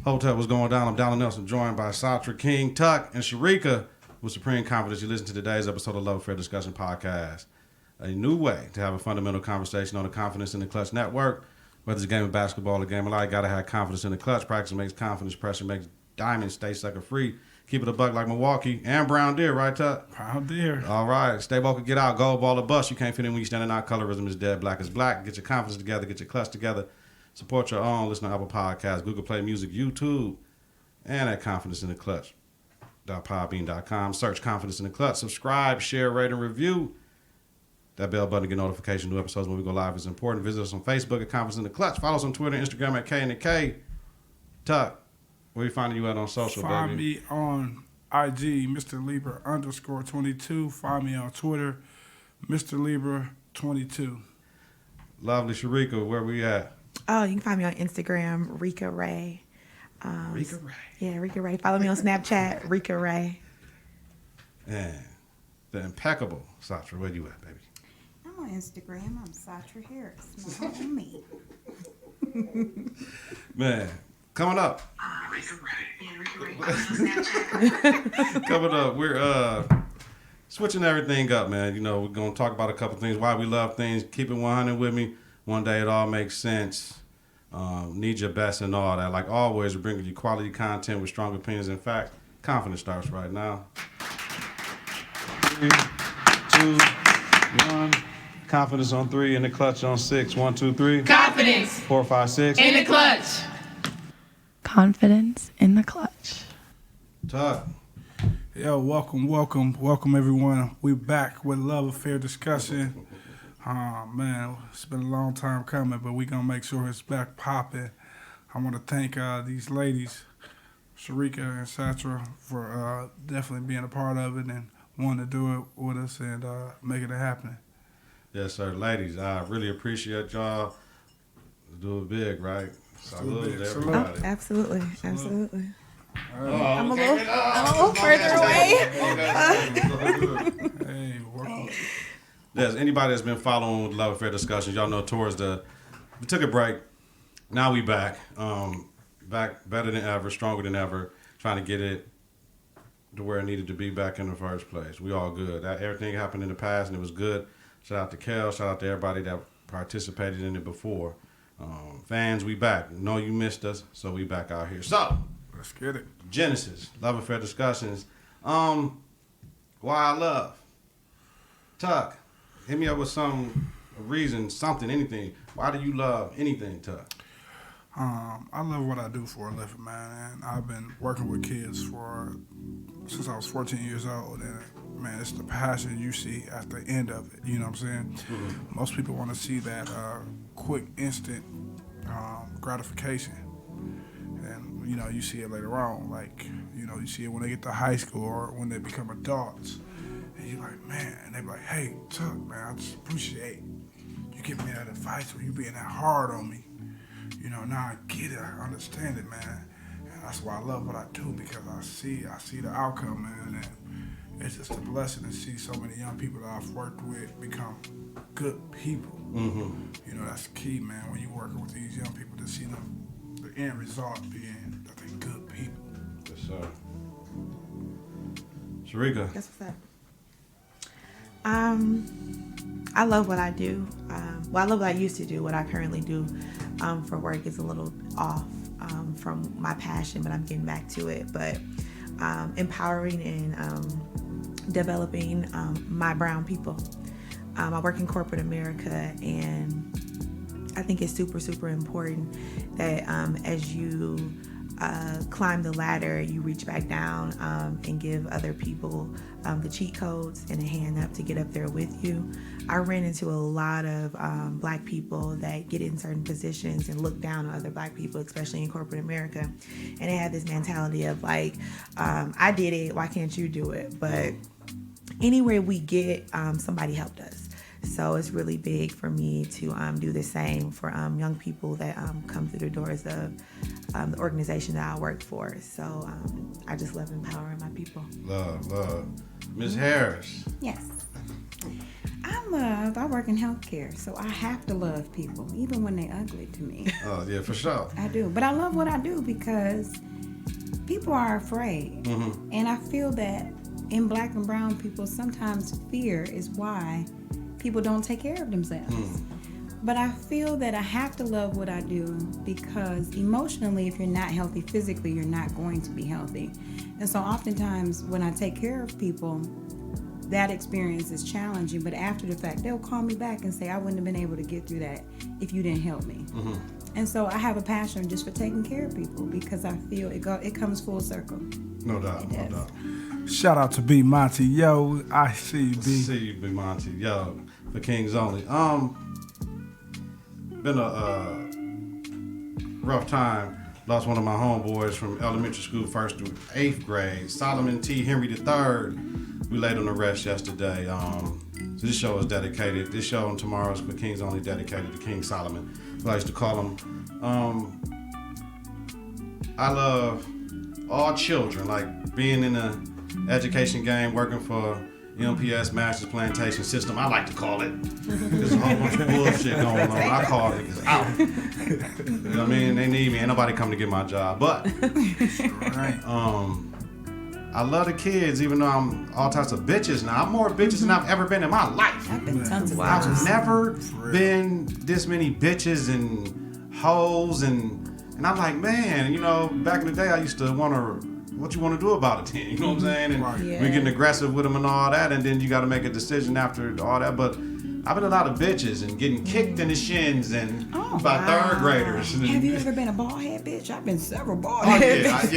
Hotel, what's going down? I'm Donald Nelson, joined by Satra, King, Tuck, and Sherika with Supreme Confidence. You listen to today's episode of Love Affair Discussion Podcast. A new way to have a fundamental conversation on the Confidence in the Klutch Network. Whether it's a game of basketball or a game of life, gotta have confidence in the clutch. Practice makes confidence, pressure makes diamonds stay sucker free. Keep it a buck like Milwaukee and Brown Deer, right, Tuck? Brown Deer. All right. Stay woke, get out, gold ball or bust. You can't fit in when you're standing out. Colorism is dead. Black is black. Get your confidence together. Get your clutch together. Support your own. Listen to Apple Podcasts, Google Play Music, YouTube, and at Confidence in the Clutch.podbean.com. Search Confidence in the Clutch. Subscribe, share, rate, and review. That bell button to get notifications. New episodes when we go live is important. Visit us on Facebook at Confidence in the Clutch. Follow us on Twitter and Instagram at K and the K. Tuck, where you finding you at on social, Find baby? me on IG, Mr. Libra _22. Find me on Twitter, Mr. Libra 22. Lovely Sherika, where we at? Oh, you can find me on Instagram, Rika Ray. Rika Ray. Yeah, Rika Ray. Follow me on Snapchat, Rika Ray. And the impeccable Satra, where you at, baby? I'm on Instagram. I'm Satra Harris. Smile on me. Man, coming up. Rika Ray. Yeah, Rika Ray. Coming up, we're switching everything up, man. You know, we're going to talk about a couple things, why we love things, keep it 100 with me. One day it all makes sense. Need your best and all that. Like always, we're bringing you quality content with strong opinions. In fact, confidence starts right now. 3, 2, 1. Confidence on 3 and the clutch on 6. 1, 2, 3. Confidence 4, 5, 6. in the clutch. Confidence in the clutch. Tuck. Yo, welcome everyone. We back with Love Affair Discussion. Man, it's been a long time coming, but we gonna make sure it's back popping. I want to thank these ladies, Sherika and Satra, for definitely being a part of it and wanting to do it with us and making it happen. Yes, sir. Ladies, I really appreciate y'all. Do it big, right? Salute to Salute. everybody. Oh, absolutely. Absolutely. I'm a little further away. Hey, welcome. Yes, anybody that's been following with Love Affair Discussions, y'all know we took a break. Now we back. Back better than ever, stronger than ever, trying to get it to where it needed to be back in the first place. We all good. Everything happened in the past and it was good. Shout out to Kel, shout out to everybody that participated in it before. Fans, we back. Know you missed us, so we back out here. So, Let's get it. Genesis, Love Affair Discussions. Why I love. Tuck, hit me up with a reason, something, anything. Why do you love anything, Tuck? I love what I do for a living, man. And I've been working with kids since I was 14 years old. And man, it's the passion you see at the end of it. You know what I'm saying? Mm-hmm. Most people want to see that quick, instant gratification. And, you know, you see it later on. Like, you know, you see it when they get to high school or when they become adults. And you're like, man, and they be like, hey, Tuck, man, I just appreciate you giving me that advice or you being that hard on me. You know, now I get it, I understand it, man. And that's why I love what I do because I see the outcome, man. And it's just a blessing to see so many young people that I've worked with become good people. Mm-hmm. You know, that's key, man, when you're working with these young people to see them, the end result being that they're good people. Yes, sir. Sherika. That's what's up. I love what I do. I love what I used to do. What I currently do for work is a little off from my passion, but I'm getting back to it. But empowering and developing my brown people. I work in corporate America, and I think it's super, super important that as you climb the ladder, you reach back down and give other people the cheat codes and a hand up to get up there with you. I ran into a lot of black people that get in certain positions and look down on other black people, especially in corporate America. And they have this mentality of like, I did it, why can't you do it? But anywhere we get, somebody helped us. So it's really big for me to do the same for young people that come through the doors of the organization that I work for. So I just love empowering my people. Love. Ms. Harris. Yes. I'm I work in healthcare, so I have to love people, even when they're ugly to me. Oh, yeah, for sure. I do. But I love what I do because people are afraid. And I feel that in black and brown people, sometimes fear is why people don't take care of themselves. But I feel that I have to love what I do because emotionally, if you're not healthy physically, you're not going to be healthy. And so oftentimes when I take care of people, that experience is challenging, but after the fact, they'll call me back and say, I wouldn't have been able to get through that if you didn't help me. And so I have a passion just for taking care of people because I feel it comes full circle. No doubt, no doubt. Shout out to B Monty. Yo, I see you, B. See you, B Monty. Yo, for Kings Only. Been a rough time. Lost one of my homeboys from elementary school, 1st through 8th grade. Solomon T. Henry III. We laid on the rest yesterday. So this show is dedicated. This show and tomorrow's for Kings Only dedicated to King Solomon, who I used to call him. I love all children, like being in the education game, working for MPS Master's Plantation System, I like to call it. There's a whole bunch of bullshit going on. I call it it's out. You know what I mean? They need me. Ain't nobody coming to get my job. But I love the kids, even though I'm all types of bitches now. I'm more bitches than I've ever been in my life. I've been tons of I've bitches. never been this many bitches and hoes and I'm like, man, back in the day I used to want to, what you want to do about it then? You know what I'm saying? And we're getting aggressive with them and all that, and then you got to make a decision after all that. But I've been a lot of bitches and getting kicked in the shins and by third graders. Have you ever been a bald head bitch? I've been several bald head bitches.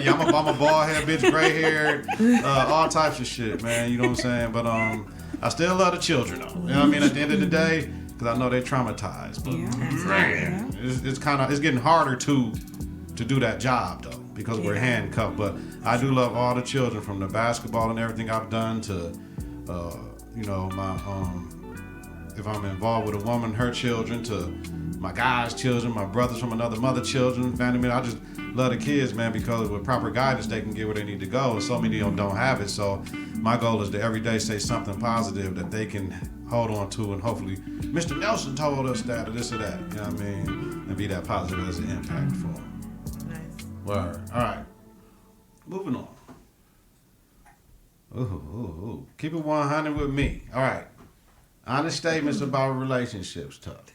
Yeah. I'm a bald head bitch, gray hair, all types of shit, man. You know what I'm saying? But I still love the children, though. You know what I mean? At the end of the day, because I know they're traumatized. But man, it's getting harder to do that job though, because we're handcuffed. But I do love all the children, from the basketball and everything I've done to, my if I'm involved with a woman, her children, to my guys' children, my brothers from another mother children, family. I just love the kids, man, because with proper guidance, they can get where they need to go. And so many of them don't have it. So my goal is to every day say something positive that they can hold on to, and hopefully Mr. Nelson told us that or this or that. You know what I mean? And be that positive as an impact for them. Nice. Word. All right. Moving on. Ooh. Keep it 100 with me. All right. Honest statements about relationships, tough.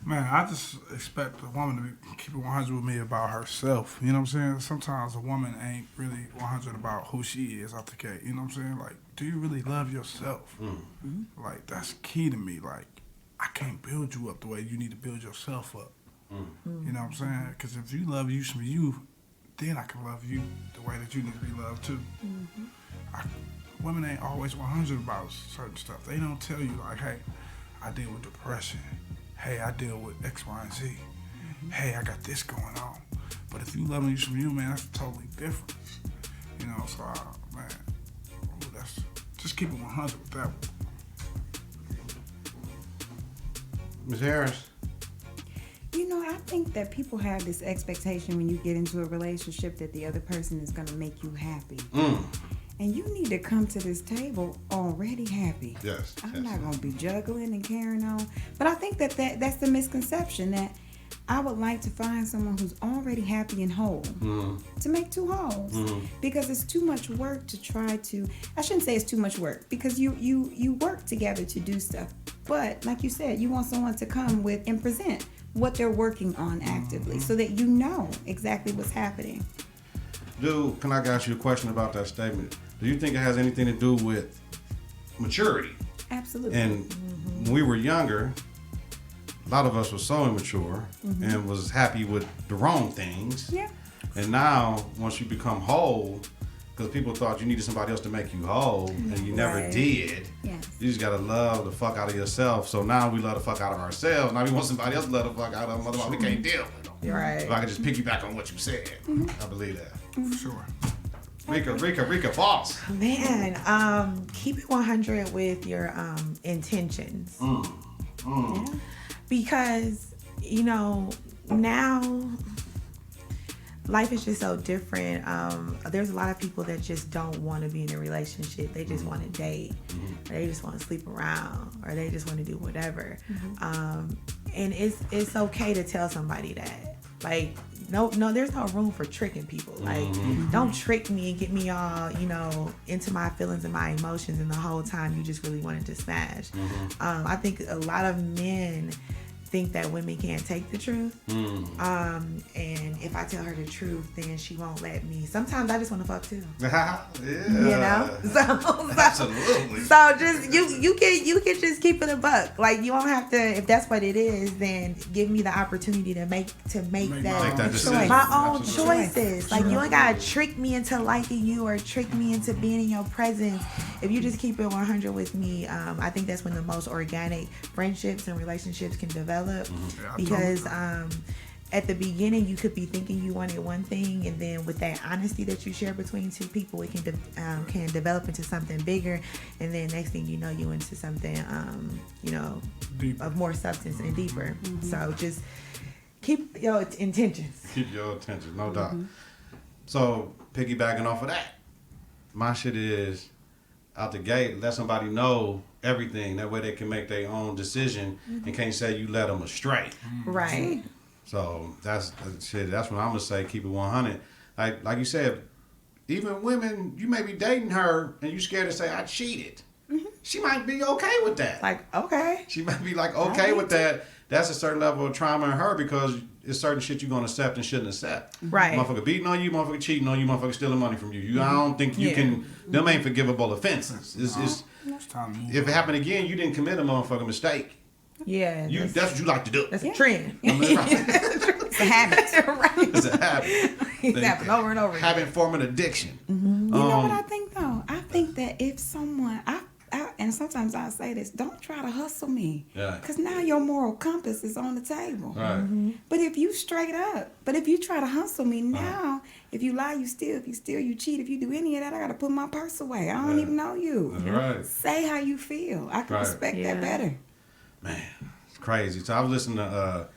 Man, I just expect a woman to keep it 100 with me about herself. You know what I'm saying? Sometimes a woman ain't really 100 about who she is out the gate. You know what I'm saying? Like, do you really love yourself? Like, that's key to me. Like, I can't build you up the way you need to build yourself up. You know what I'm saying? Because if you love you from you, then I can love you the way that you need to be loved too. Women ain't always 100 about certain stuff. They don't tell you like, hey, I deal with depression. Hey, I deal with X, Y, and Z. Hey, I got this going on. But if you love me from you, man, that's totally different. You know, so man, that's just keep it 100 with that one. Ms. Harris. I think that people have this expectation when you get into a relationship that the other person is going to make you happy. And you need to come to this table already happy. Yes. I'm not going to be juggling and carrying on. But I think that's the misconception, that I would like to find someone who's already happy and whole to make two wholes. Because it's too much work to try to, I shouldn't say it's too much work, because you work together to do stuff. But like you said, you want someone to come with and present what they're working on actively so that you know exactly what's happening. Dude, can I ask you a question about that statement? Do you think it has anything to do with maturity? Absolutely. And when we were younger, a lot of us were so immature and was happy with the wrong things. Yeah. And now, once you become whole, because people thought you needed somebody else to make you whole, and you never did. Yes. You just gotta love the fuck out of yourself. So now we love the fuck out of ourselves. Now we want somebody else to love the fuck out of them. Otherwise, we can't deal with them. Right. If I could just piggyback on what you said, I believe that. For sure. Rika, boss. Man, keep it 100 with your intentions. Yeah. Because, now life is just so different. There's a lot of people that just don't want to be in a relationship. They just want to date, or they just want to sleep around, or they just want to do whatever. And it's okay to tell somebody that. Like, no, there's no room for tricking people. Like, don't trick me and get me all, into my feelings and my emotions, and the whole time you just really wanted to smash. I think a lot of men think that women can't take the truth. And if I tell her the truth, then she won't let me. Sometimes I just want to fuck too. Yeah. So Absolutely. So just you can just keep it a buck. Like, you don't have to. If that's what it is, then give me the opportunity to make that decision. my own Absolutely. choices. Like, you ain't gotta trick me into liking you or trick me into being in your presence. If you just keep it 100 with me, I think that's when the most organic friendships and relationships can develop. Because at the beginning you could be thinking you wanted one thing, and then with that honesty that you share between two people, it can develop into something bigger, and then next thing you know, you into something Deeper. of more substance and deeper. So just keep your intentions. Keep your attention, no doubt. So, piggybacking off of that, my shit is, out the gate, let somebody know everything. That way they can make their own decision and can't say you led them astray. Right. So that's shit. That's what I'm gonna say. Keep it 100. Like you said, even women, you may be dating her and you scared to say I cheated. She might be okay with that. Like, okay. She might be like okay with that. That's a certain level of trauma in her, because it's certain shit you're gonna accept and shouldn't accept. Right. Motherfucker beating on you, motherfucker cheating on you, motherfucker stealing money from you. I don't think you can. Them ain't forgivable offenses. It's time to move If it on. happened again, you didn't commit a motherfucking mistake. Yeah. That's what you like to do. That's a trend. It's a habit. Right. It's a habit. It's happened over and over again. Habit forming addiction. You know what I think though? I think that if someone, and sometimes I say this, don't try to hustle me. Yeah. Because now your moral compass is on the table. Right. But if you try to hustle me now, if you lie, you steal. If you steal, you cheat. If you do any of that, I got to put my purse away. I don't even know you. That's right. Say how you feel. I can respect that better. Man, it's crazy. So I was listening to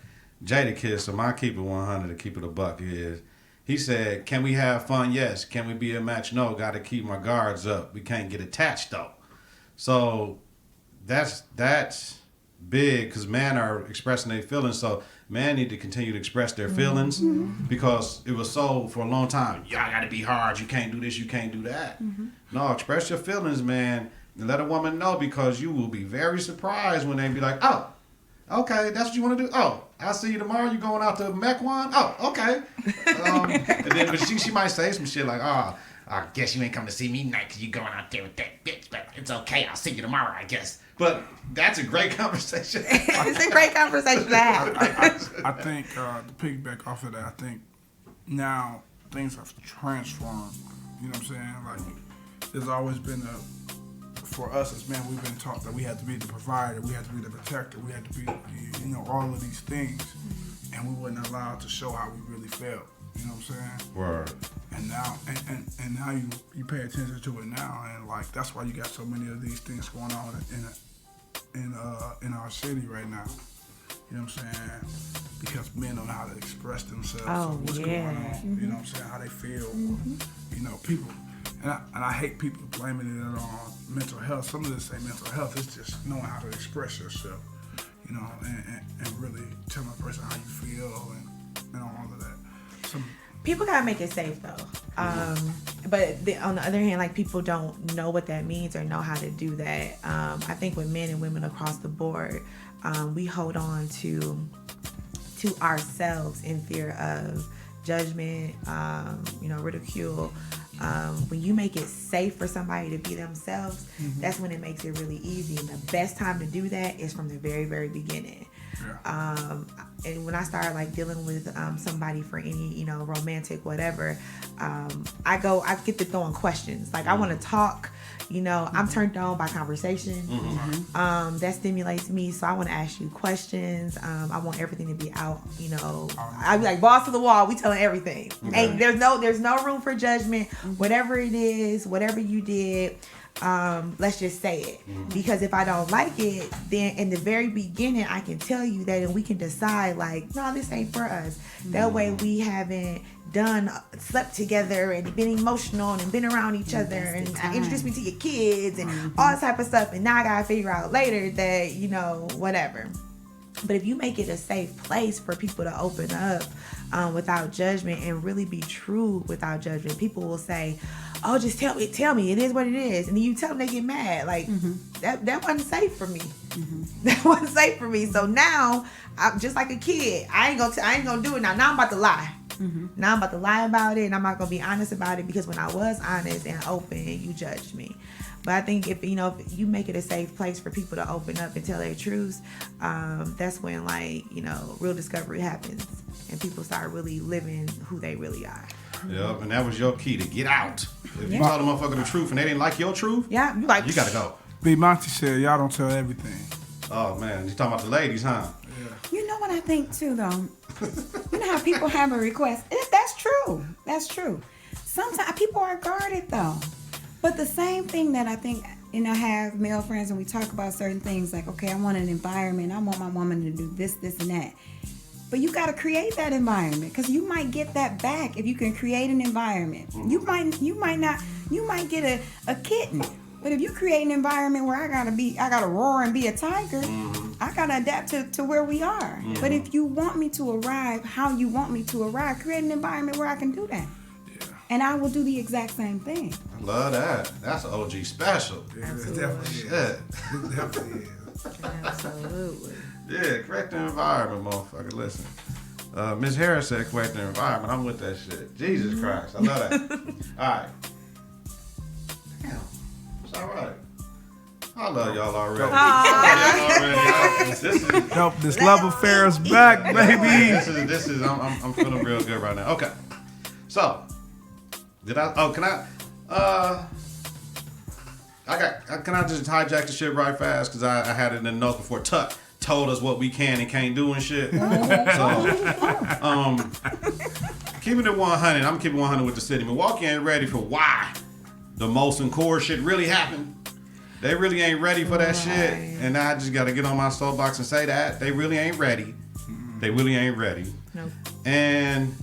Jada Kiss, so my keep it 100 to keep it a buck is, he said, can we have fun? Yes. Can we be a match? No. Got to keep my guards up. We can't get attached though. So that's big, because men are expressing their feelings. So men need to continue to express their feelings, because it was so for a long time, y'all got to be hard. You can't do this. You can't do that. No, express your feelings, man. And let a woman know, because you will be very surprised when they be like, oh, okay, that's what you want to do? Oh, I'll see you tomorrow. You going out to Mequon? Oh, okay. And then but she might say some shit like, oh, I guess you ain't come to see me tonight because you going out there with that bitch, but it's okay. I'll see you tomorrow, I guess. But that's a great conversation. It's a great conversation to have. I think to piggyback off of that, I think now things have transformed. You know what I'm saying? Like, there's always been for us as men, we've been taught that we had to be the provider, we had to be the protector, we had to be, all of these things, and we weren't allowed to show how we really felt. You know what I'm saying? Word. And now, and now you pay attention to it now, and like that's why you got so many of these things going on in our city right now. You know what I'm saying? Because men don't know how to express themselves. Oh, what's going on? You know what I'm saying? How they feel. People. And I hate people blaming it on mental health. Some of this ain't mental health. It's just knowing how to express yourself, and really telling a person how you feel and all of that. People gotta make it safe though. But on the other hand, like, people don't know what that means or know how to do that. I think with men and women across the board, we hold on to ourselves in fear of judgment, ridicule. When you make it safe for somebody to be themselves, that's when it makes it really easy. And the best time to do that is from the very, very beginning. Yeah. And when I started like dealing with somebody for any, romantic whatever, I get to throwing questions. Like, I want to talk. I'm turned on by conversation. That stimulates me, so I want to ask you questions. I want everything to be out. I be like boss to the wall. We telling everything. Hey, there's no room for judgment. Whatever it is, whatever you did, let's just say it. Because if I don't like it, then in the very beginning I can tell you that, and we can decide like, no, this ain't for us. That way we haven't slept together and been emotional and been around each other, and introduced me to your kids and all that type of stuff, and now I gotta figure out later that, you know, whatever. But if you make it a safe place for people to open up without judgment and really be true without judgment, people will say, oh, just tell me, it is what it is. And then you tell them, they get mad. Like, that wasn't safe for me. That wasn't safe for me. So now, I'm just like a kid. I ain't gonna do it now. Now I'm about to lie. Now I'm about to lie about it, and I'm not gonna be honest about it, because when I was honest and open, you judged me. But I think if you make it a safe place for people to open up and tell their truths, that's when, like, you know, real discovery happens and people start really living who they really are. Yep, and that was your key to get out. If you told a motherfucker the truth and they didn't like your truth, you gotta go. B. Monty said, y'all don't tell everything. Oh man, you talking about the ladies, huh? You know what I think too, though? You know how people have a request? That's true. That's true. Sometimes people are guarded, though. But the same thing that I think, and I have male friends and we talk about certain things like, okay, I want an environment. I want my woman to do this, this, and that. But you got to create that environment, because you might get that back if you can create an environment. You might get a kitten. But if you create an environment where I gotta roar and be a tiger, I gotta adapt to where we are. But if you want me to arrive how you want me to arrive, create an environment where I can do that. Yeah. And I will do the exact same thing. I love that. That's an OG special. Yeah, it definitely is. It definitely is. Absolutely. Yeah, correct the environment, motherfucker. Listen. Ms. Harris said correct the environment. I'm with that shit. Jesus Christ. I love that. All right. Damn. It's all right. I love y'all already. This love affair is back, baby. This is I'm feeling real good right now. Okay. So, can I just hijack the shit right fast? Because I had it in the notes before Tuck told us what we can and can't do and shit. So, keeping it 100, I'm keeping 100 with the city. Milwaukee ain't ready for why the Molson Coors shit really happened. They really ain't ready for that shit. And I just got to get on my soapbox and say that. They really ain't ready. They really ain't ready. Nope. And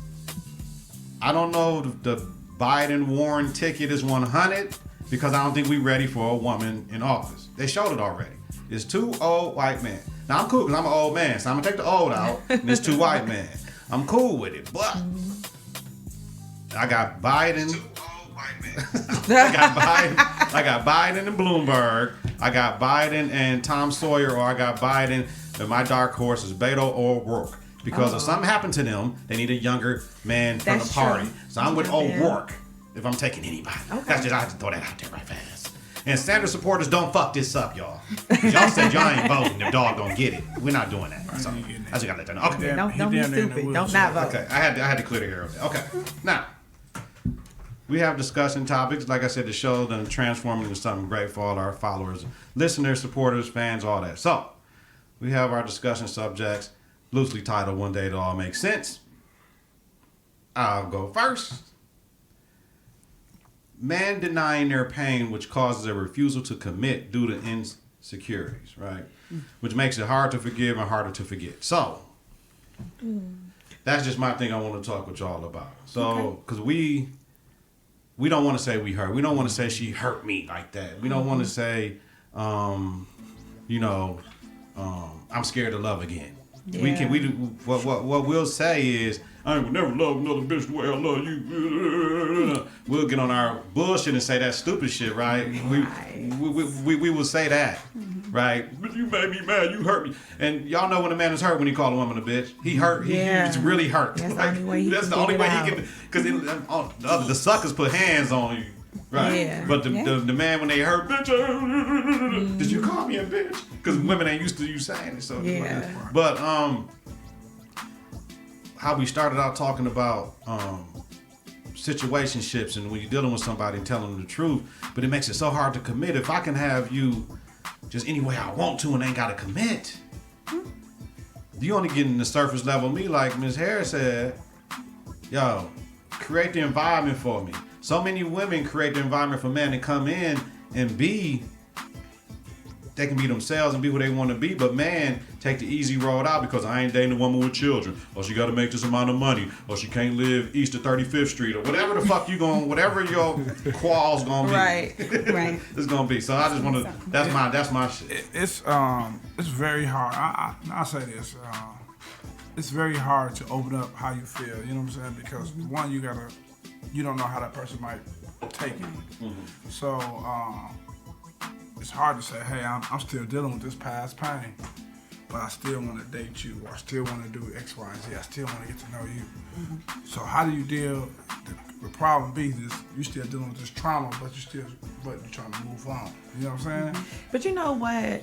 I don't know if the Biden-Warren ticket is 100 because I don't think we ready for a woman in office. They showed it already. It's two old white men. Now, I'm cool because I'm an old man, so I'm going to take the old out, and it's two white men. I'm cool with it, but I got Biden. Two old white men. I got Biden and Bloomberg. I got Biden and Tom Sawyer, or I got Biden and my dark horse is Beto or O'Rourke. Because if something happened to them, they need a younger man from the party. True. So I'm with O'Rourke if I'm taking anybody. Okay. I have to throw that out there right fast. And Sanders supporters, don't fuck this up, y'all. Y'all said y'all ain't voting. The dog don't get it. We're not doing that. So I just gotta let that know. Okay. Don't be stupid. Don't not vote. Okay. I had to clear the air. Okay. Now, we have discussion topics. Like I said, the show done transforming into something great for all our followers, listeners, supporters, fans, all that. So we have our discussion subjects, loosely titled One Day It'll All Make Sense. I'll go first. Man denying their pain, which causes a refusal to commit due to insecurities, right? Which makes it hard to forgive and harder to forget. So, that's just my thing I want to talk with y'all about. So, because we don't want to say we hurt. We don't want to say she hurt me like that. We don't want to say, I'm scared to love again. Yeah. What we'll say is, I will never love another bitch the way I love you. We'll get on our bullshit and say that stupid shit, right? We will say that, right? You made me mad. You hurt me. And y'all know when a man is hurt when he call a woman a bitch. He hurt. He's really hurt. That's the only way he That's the only way he can. Because the suckers put hands on you. Right. Yeah. But the man, when they hurt, bitch, did you call me a bitch? Because women ain't used to you saying it. So but how we started out talking about situationships and when you're dealing with somebody and telling them the truth, but it makes it so hard to commit. If I can have you just any way I want to and ain't got to commit, you only getting the surface level of me, like Ms. Harris said. Yo, create the environment for me. So many women create the environment for men to come in and B, they can be themselves and be who they want to be, but man, take the easy road out because I ain't dating a woman with children, or she got to make this amount of money, or she can't live east of 35th Street, or whatever the fuck you going, whatever your qual's gonna be. Right. Right. It's gonna be. So I just want to. That's my shit. It's very hard. I'll say this. It's very hard to open up how you feel. You know what I'm saying? Because one, you don't know how that person might take it. Mm-hmm. So it's hard to say, hey, I'm still dealing with this past pain, but I still want to date you, or I still want to do X, Y, and Z. I still want to get to know you. Mm-hmm. So how do you deal? The problem B is you still dealing with this trauma, but you're trying to move on. You know what I'm saying? But you know what?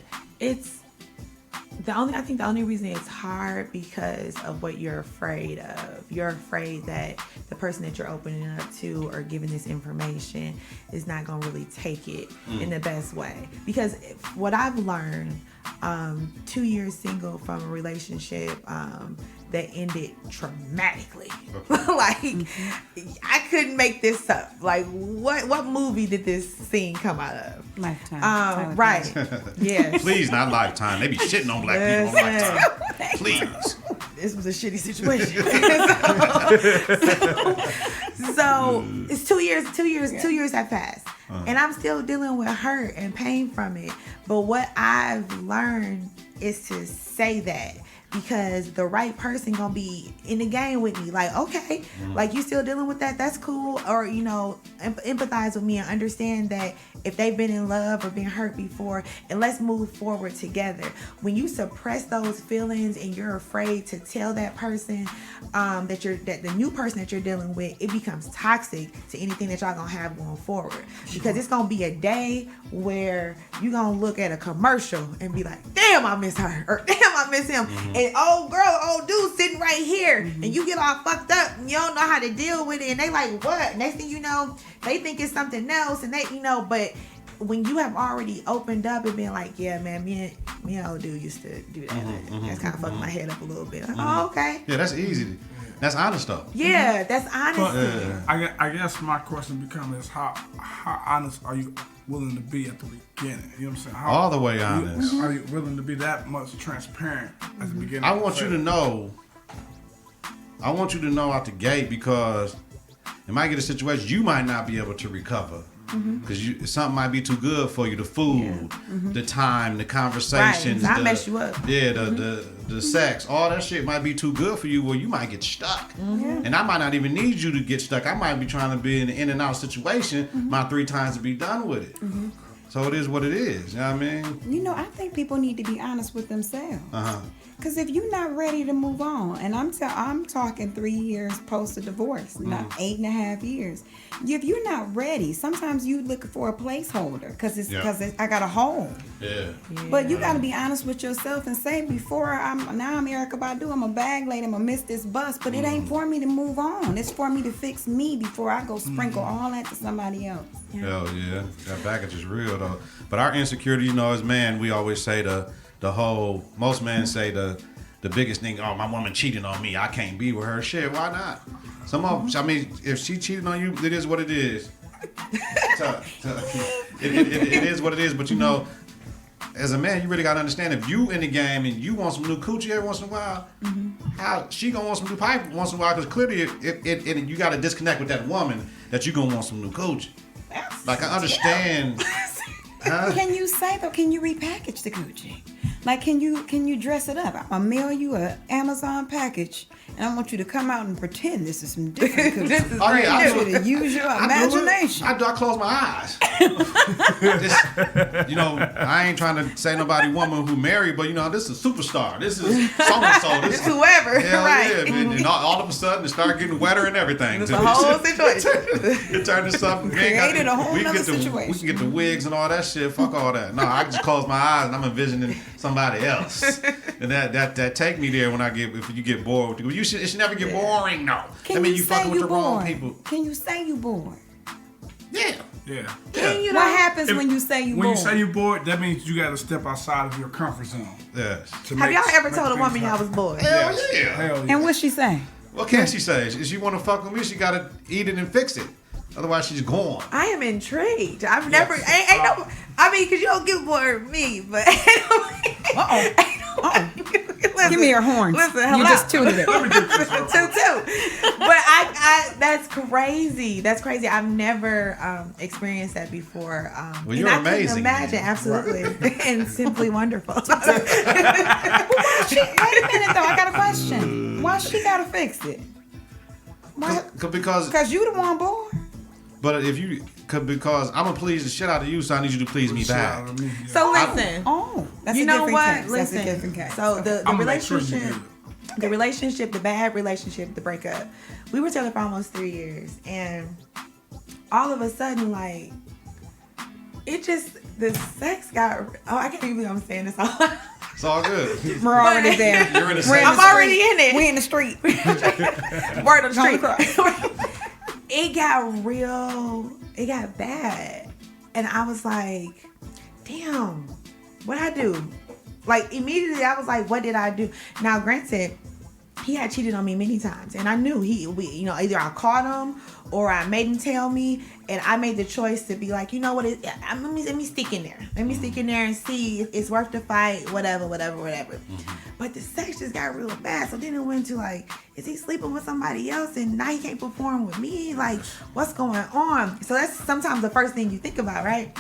I think the only reason it's hard because of what you're afraid of. You're afraid that the person that you're opening up to or giving this information is not going to really take it in the best way. Because what I've learned, 2 years single from a relationship that ended traumatically. Like, I couldn't make this up. Like, what movie did this scene come out of? Lifetime. Right. Yeah. Please, not Lifetime. They be shitting on black people on Lifetime. Please. This was a shitty situation. so it's 2 years. 2 years have passed, and I'm still dealing with hurt and pain from it. But what I've learned is to say that. Because the right person gonna be in the game with me. Like, okay, like you still dealing with that, that's cool. Or, you know, empathize with me and understand that if they've been in love or been hurt before, and let's move forward together. When you suppress those feelings and you're afraid to tell that person that the new person that you're dealing with, it becomes toxic to anything that y'all gonna have going forward. Because it's gonna be a day where you gonna look at a commercial and be like, damn, I miss her, or damn, I miss him. And old dude sitting right here, and you get all fucked up and you don't know how to deal with it, and they like, what? Next thing you know, they think it's something else, and they, you know, but when you have already opened up and been like, yeah, man, me and old dude used to do that. That's kind of fucked my head up a little bit. Like, oh, okay. Yeah, that's easy. That's honest though. Yeah, that's honest. But I guess my question becomes how honest are you willing to be at the beginning? You know what I'm saying? All the way honest. Are you willing to be that much transparent at the beginning? I want you to know out the gate, because it might get a situation you might not be able to recover. Because something might be too good for you. The food, the time, the conversations. Right, I mess you up. Yeah, the sex, all that shit might be too good for you, where you might get stuck. And I might not even need you to get stuck. I might be trying to be in an in and out situation my 3 times to be done with it. So it is what it is. You know what I mean? You know, I think people need to be honest with themselves. Because if you're not ready to move on, and I'm talking 3 years post a divorce, not 8.5 years. If you're not ready, sometimes you look for a placeholder because I got a hole. Yeah. But you got to be honest with yourself and say, before I'm Erykah Badu, I'm a bag lady, I'm gonna miss this bus, but it ain't for me to move on. It's for me to fix me before I go sprinkle all that to somebody else. Hell yeah, that baggage is real though. But our insecurity, you know, as man, we always say most men say the biggest thing, oh, my woman cheating on me, I can't be with her. Shit, why not? I mean, if she cheated on you, it is what it is. It is what it is. But you know, as a man, you really gotta understand, if you in the game and you want some new coochie every once in a while, how she gonna want some new pipe once in a while? Because clearly, you gotta disconnect with that woman that you gonna want some new coochie. Like, I understand. Can you say though? Can you repackage the coochie? Like, can you dress it up? I'll mail you a Amazon package, and I want you to come out and pretend this is some different coochie. I want you to use your imagination. I close my eyes. You know, I ain't trying to say nobody woman who married, but you know, this is a superstar. This is so and so. This is whoever. Right. Yeah. And all of a sudden, it started getting wetter and everything. It's a whole situation. It turned to something. Created a whole other situation. We can get the wigs and all that shit. Fuck all that. No, I just close my eyes and I'm envisioning somebody else, and that take me there when if you get bored. It should never get boring. No, you fucking with the wrong people. Can you say you bored? Yeah. What happens when you say you bored? When you say you bored, that means you got to step outside of your comfort zone. Yes. Have y'all ever told a woman y'all was bored? Hell yeah. Hell yeah. And what's she say? What can she say? If she want to fuck with me, she got to eat it and fix it. Otherwise, she's gone. I am intrigued. I've never, ain't no, I mean, because you don't get bored of me, but. Give me your horns. Listen, hello. You just tuned it. Toot. But I, that's crazy. That's crazy. I've never experienced that before. Well, you're and I amazing. couldn't imagine, man. absolutely, and simply wonderful. Wait a minute, though. I got a question. Why she gotta fix it? Why? Because you the one bored. But if you because I'm gonna please the shit out of you, so I need you to please me back. So listen. Oh, that's you a know different what? case. Listen. That's a different case. So the I'm gonna make sure you relationship, do the relationship, the bad relationship, the breakup. We were together for almost 3 years, and all of a sudden, like, it just the sex got. Oh, I can't even believe I'm saying this all. It's all good. We're already there. You're in the I'm already in it. We in the street. Word on the street. Across. It got real. It got bad, and I was like, "Damn, what I do?" Like immediately, I was like, "What did I do?" Now, granted, he had cheated on me many times, and I knew either I caught him or I made him tell me, and I made the choice to be like, you know what? Let me stick in there. Let me stick in there and see if it's worth the fight. Whatever. But the sex just got real bad. So then it went to like, is he sleeping with somebody else, and now he can't perform with me? Like, what's going on? So that's sometimes the first thing you think about, right?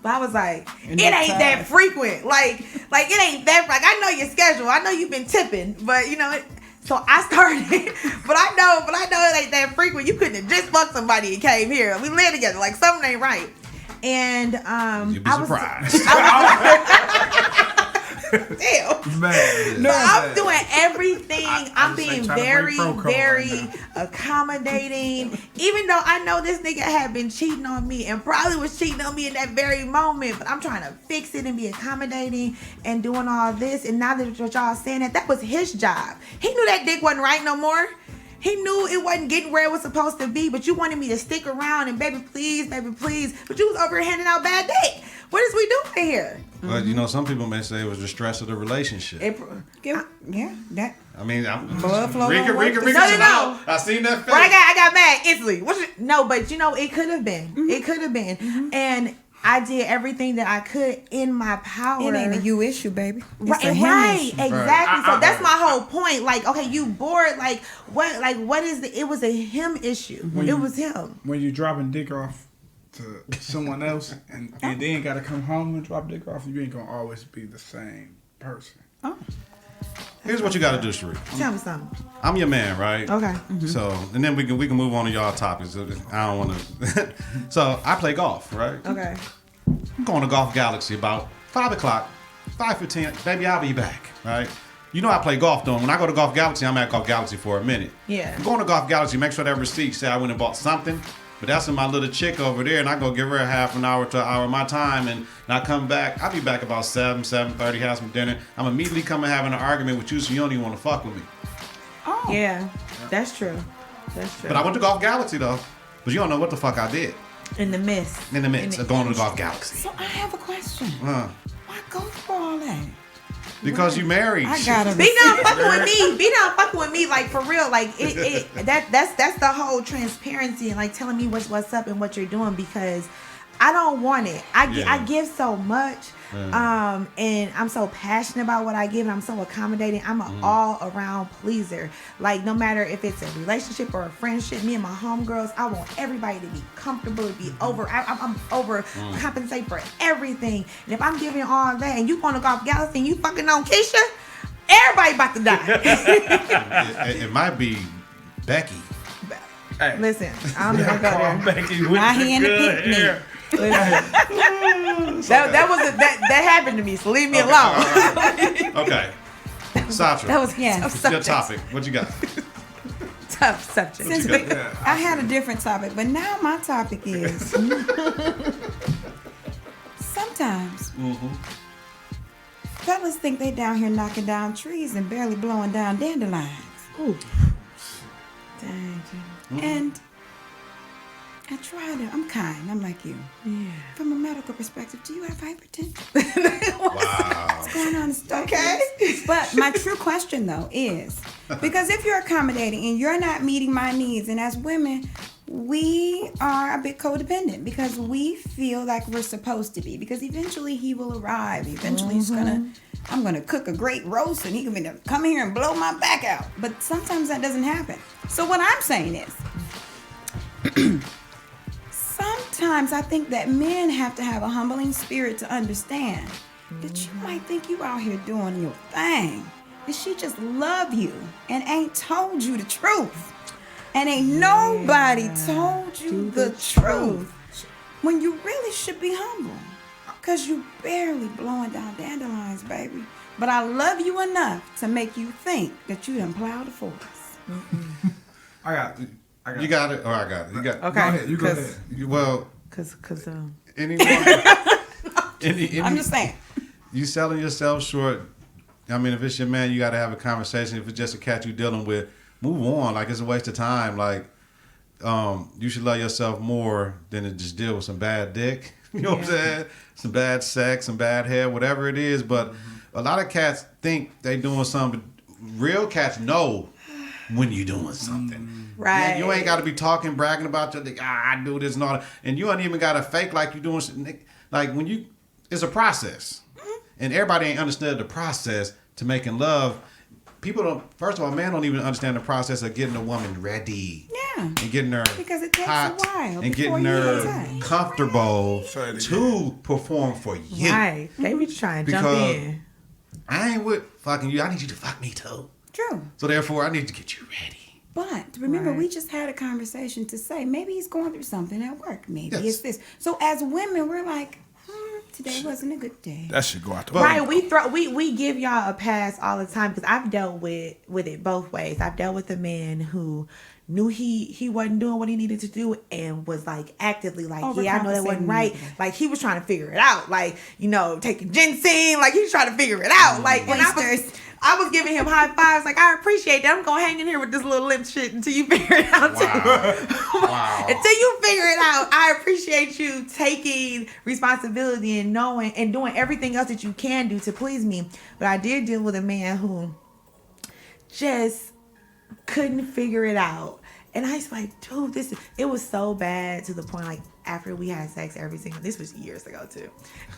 But I was like, it ain't that frequent. Like it ain't that. Like I know your schedule. I know you've been tipping, but you know it. So I started, but I know it ain't that frequent. You couldn't have just fucked somebody and came here. We live together. Like something ain't right. And you'd be surprised. Damn. Man. So I'm doing everything. I'm being very, very accommodating. Even though I know this nigga had been cheating on me and probably was cheating on me in that very moment, but I'm trying to fix it and be accommodating and doing all this. And now that what y'all saying that was his job. He knew that dick wasn't right no more. He knew it wasn't getting where it was supposed to be, but you wanted me to stick around and baby please. But you was over here handing out bad dick. What is we doing here? But you know, some people may say it was the stress of the relationship. Yeah, that. I mean, Blood flow Rika. No. I seen that face. Well, I got mad instantly. No, but you know, it could have been. Mm-hmm. It could have been. Mm-hmm. And I did everything that I could in my power. It ain't a you issue, baby. It's right, exactly. Right. So that's my whole point. Like, okay, you bored. Like, what is it was a him issue. It was him. When you dropping dick off to someone else and then gotta come home and drop dick off, you ain't gonna always be the same person. Oh. Here's what you got to do, Sherika. Tell me something. I'm your man, right? Okay. Mm-hmm. So, and then we can move on to y'all topics. I don't want to. So, I play golf, right? Okay. I'm going to Golf Galaxy about 5 o'clock, 5:15. Baby, I'll be back, right? You know I play golf, though. When I go to Golf Galaxy, I'm at Golf Galaxy for a minute. Yeah. I'm going to Golf Galaxy, make sure that receipt say I went and bought something. But that's in my little chick over there, and I go give her a half an hour to an hour of my time, and I come back. I'll be back about 7:30, have some dinner. I'm immediately coming having an argument with you, so you don't even want to fuck with me. Oh. Yeah, that's true. But I went to Golf Galaxy, though. But you don't know what the fuck I did. In the midst of going to the Golf Galaxy. So I have a question. Why go through all that? Because you married. I gotta be done fucking with me. Be done fucking with me, like for real. Like that's the whole transparency and like telling me what's up and what you're doing, because I don't want it. I give so much. And I'm so passionate about what I give, and I'm so accommodating. I'm an all-around pleaser. Like, no matter if it's a relationship or a friendship, me and my homegirls, I want everybody to be comfortable, to be over. I'm over compensate for everything. And if I'm giving all that, and you want to Golf Galaxy and you fucking on Keisha, everybody about to die. it might be Becky. Hey. Listen, I'm gonna go there. Becky my hand to pick me. that happened to me, so leave me alone. Okay. Satra. That was your topic. What you got? Tough subject. I had a different topic, but now my topic is sometimes fellas think they down here knocking down trees and barely blowing down dandelions. Ooh. Dang. And I try to. I'm kind. I'm like you. Yeah. From a medical perspective, do you have hypertension? Wow. What's going on? Okay. But my true question, though, is because if you're accommodating and you're not meeting my needs, and as women, we are a bit codependent because we feel like we're supposed to be. Because eventually he will arrive. Eventually I'm gonna cook a great roast and he can come here and blow my back out. But sometimes that doesn't happen. So what I'm saying is, sometimes I think that men have to have a humbling spirit to understand that you might think you out here doing your thing, and she just love you and ain't told you the truth. And ain't nobody told you the truth. When you really should be humble. Because you barely blowing down dandelions, baby. But I love you enough to make you think that you done plowed the forest. I got You got it, or I got it. You got Okay. Go ahead. You go ahead. Well, Cause anyone, I'm just saying. you selling yourself short. I mean, if it's your man, you got to have a conversation. If it's just a cat you dealing with, move on. Like, it's a waste of time. Like, you should love yourself more than to just deal with some bad dick. You know what I'm saying? Some bad sex, some bad hair, whatever it is. But a lot of cats think they doing something. Real cats know when you doing something. right. Yeah, you ain't got to be talking, bragging about your I do this and all that. And you ain't even got to fake like you doing something. Like, when you, it's a process. And everybody ain't understood the process to making love. People don't, first of all, men don't even understand the process of getting a woman ready. Yeah. And getting her Because it takes hot a while and before getting you her get comfortable to perform for you. Right. They be trying to jump Because in. I ain't with fucking you. I need you to fuck me too. True. So therefore, I need to get you ready. But remember, Right. we just had a conversation to say maybe he's going through something at work. Maybe Yes. it's this. So as women, we're like, today wasn't a good day. That should go out the But- window. We give y'all a pass all the time because I've dealt with it both ways. I've dealt with a man who knew he wasn't doing what he needed to do and was like actively like, yeah, I know that wasn't right. Like he was trying to figure it out. Like, you know, taking ginseng, like he was trying to figure it out. Like when I was giving him high fives, like I appreciate that. I'm gonna hang in here with this little limp shit until you figure it out too. Wow. Until you figure it out, I appreciate you taking responsibility and knowing and doing everything else that you can do to please me. But I did deal with a man who just couldn't figure it out. And I was like, dude, it was so bad to the point, like, after we had sex this was years ago, too.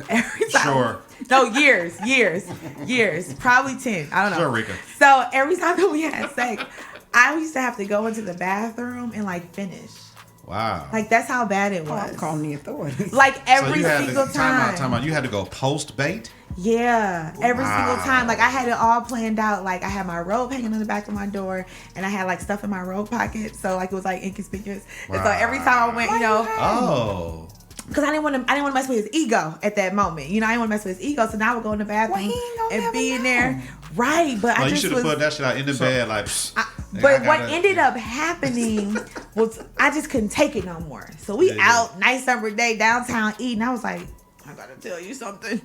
Every time. Sure. No, years. Probably 10. I don't know. Sherika. So every time that we had sex, I used to have to go into the bathroom and, like, finish. Wow. Like, that's how bad it Oh, was. I'm calling the authorities. Like, So every you had single to, time. Time out. You had to go post bait? Yeah, every single Wow. time. Like I had it all planned out. Like I had my robe hanging on the back of my door, and I had like stuff in my robe pocket, so like it was like inconspicuous. And so every time I went, you know, Oh. because I didn't want to mess with his ego at that moment. You know, I didn't want to mess with his ego, so now I would go in the bathroom Well, he ain't gonna and never be in know. there. Right, but Well, I you just should have was. put that shit out in the bed, like. But what ended up happening was I just couldn't take it no more. So we out, nice summer day, downtown eating. I was like, I gotta tell you something.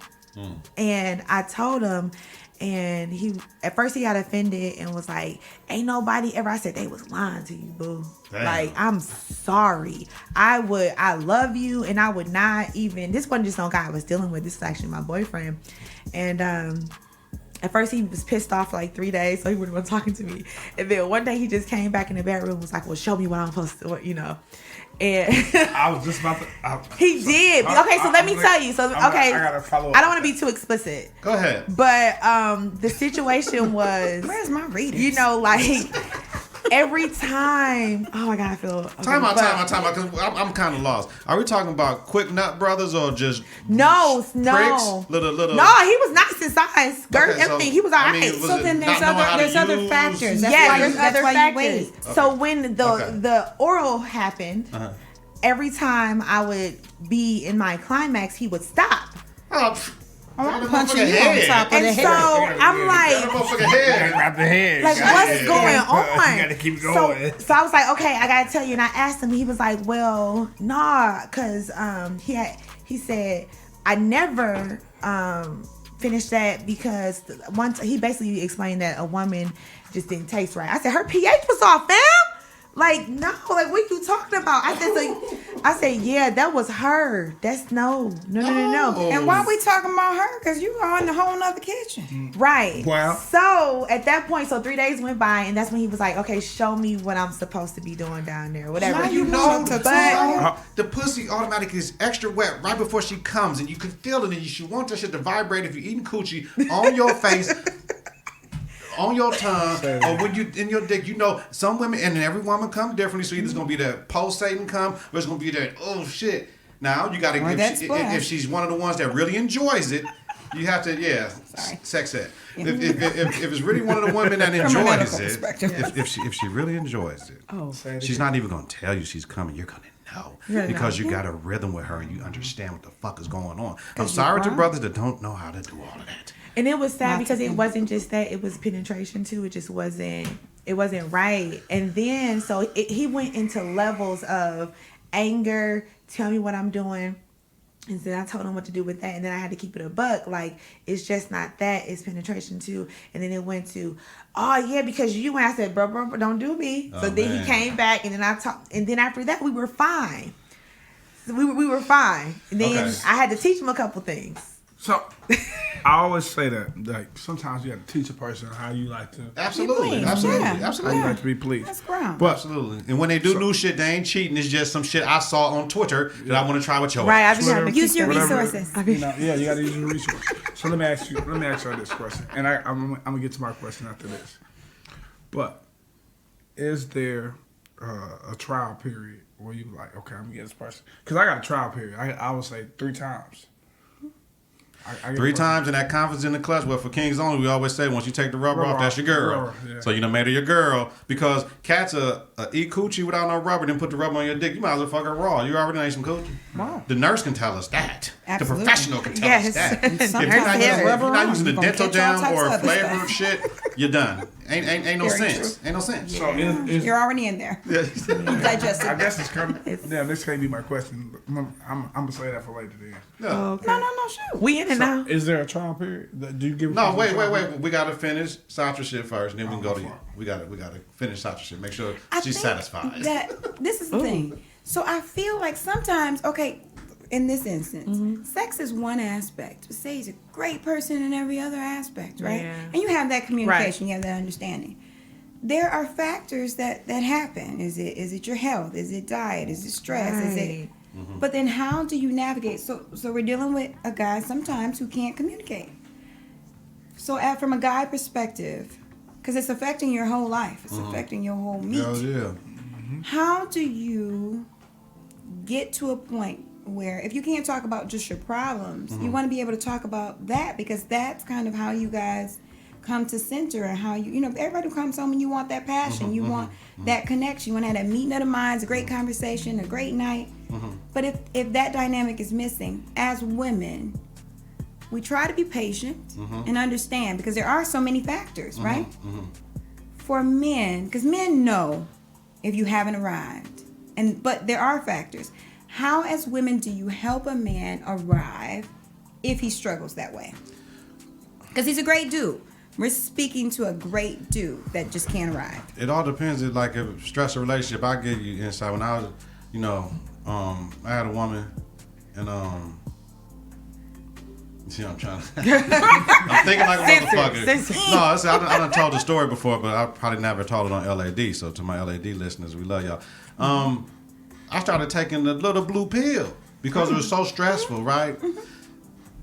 And I told him, and at first he got offended and was like, ain't nobody ever. I said, they was lying to you, boo. Damn. Like, I'm sorry. I love you, and I would not even, this wasn't just no guy I was dealing with. This is actually my boyfriend. And at first he was pissed off for like 3 days, so he wouldn't want talking to me. And then one day he just came back in the bedroom and was like, well, show me what I'm supposed to, you know. And I was just about to. he did. Okay, so let me tell you. So, okay. I gotta follow up. I don't want to be too explicit. Go ahead. But the situation was, Where's my readers? you know, like every time. Oh my God, I feel. Okay, Time out, because I'm kind of lost. Are we talking about quick nut brothers or just No. pricks? Little. No, he was nice in size, girth, Okay, so, everything. He was all I right. mean, was So it then not knowing how to there's other use? factors. That's Yes, why there's that's other why factors. you wait. So when Okay. the oral happened, every time I would be in my climax, he would stop. I'm punching you on top of the And head. so I'm like, Motherfucking head. Grab the head. like, what's going on? You gotta keep going. So I was like, okay, I gotta tell you. And I asked him. He was like, well, nah, cause he said I never finished that because once he basically explained that a woman just didn't taste right. I said her pH was off, fam. Like, no, like, what you talking about? I said, yeah, that was her. That's no. And why we talking about her? Because you are in the whole nother kitchen. Right. Wow. So at that point, 3 days went by, and that's when he was like, okay, show me what I'm supposed to be doing down there, whatever. Now You know, But the pussy automatically is extra wet right before she comes, and you can feel it, and you should want that shit to vibrate if you're eating coochie on your face, on your tongue, or when you in your dick. You know, some women, and every woman come differently, so either it's going to be that pulsating come, or it's going to be that, oh shit. Now, you got to, if she's one of the ones that really enjoys it, you have to, sex ed. If it's really one of the women that enjoys it, if she really enjoys it, she's not even going to tell you she's coming. You're going to know because you got a rhythm with her and you understand what the fuck is going on. I'm sorry to brothers that don't know how to do all of that. And it was sad because it wasn't just that, it was penetration too. It just wasn't right. And then, he went into levels of anger, tell me what I'm doing. And then I told him what to do with that. And then I had to keep it a buck. Like, it's just not that, it's penetration too. And then it went to, oh yeah, because you, and I said, bro, don't do me. So then he came back, and then I talked, and then after that, we were fine. So we were fine. And then I had to teach him a couple things. So, I always say that, like, sometimes you have to teach a person how you like to. Absolutely. How you like to be pleased. That's ground. But, Absolutely. And when they do new shit, they ain't cheating. It's just some shit I saw on Twitter that I want to try with your Right, I ass. just have to Use your whatever. resources. You know, you got to use your resources. So let me ask you this question, and I'm gonna get to my question after this. But is there a trial period where you like, okay, I'm gonna get this person? Because I got a trial period. I would say 3 times. I 3 times in that Confidence in the Klutch. Well, for Kings Only, we always say once you take the rubber off, that's your girl. Yeah. So you done made her your girl because cats eat coochie without no rubber, then put the rubber on your dick. You might as well fuck her raw. You already ate some coochie. Wow. The nurse can tell us that. Absolutely. The professional can tell us that. If Sometimes you're not using the you're gonna dental catch all jam types or of other flavored stuff. shit, you're done. Ain't no Very sense. Ain't no sense. So is You're already in there. Digested. I guess it's coming. Damn, this can't be my question. But I'm gonna say that for later then. No. No, shoot. We in it now. Is there a trial period? Do you give? No, wait. We gotta finish Satra shit first, and then we can go to you. We gotta finish Satra shit. Make sure I she's think satisfied. That this is the thing. So I feel like sometimes, okay, in this instance, sex is one aspect. But say he's a great person in every other aspect, right? Yeah. And you have that communication, you have that understanding. There are factors that happen. Is it your health? Is it diet? Is it stress? Is it? But then how do you navigate? So we're dealing with a guy sometimes who can't communicate. So from a guy perspective, because it's affecting your whole life, it's affecting your whole meat. Hell yeah. How do you get to a point where if you can't talk about just your problems, you want to be able to talk about that, because that's kind of how you guys come to center, and how you know, everybody who comes home and you want that passion, you want that connection, you want to have that meeting of the minds, a great conversation, a great night. But if that dynamic is missing, as women, we try to be patient and understand, because there are so many factors, right? For men, because men know if you haven't arrived, but there are factors. How, as women, do you help a man arrive if he struggles that way? Because he's a great dude. We're speaking to a great dude that just can't arrive. It all depends. Like, if stress a relationship, I give you insight. When I was, I had a woman, and see, I'm trying to. I'm thinking like a motherfucker. No, I done told the story before, but I probably never told it on LAD. So to my LAD listeners, we love y'all. I started taking the little blue pill because it was so stressful, right?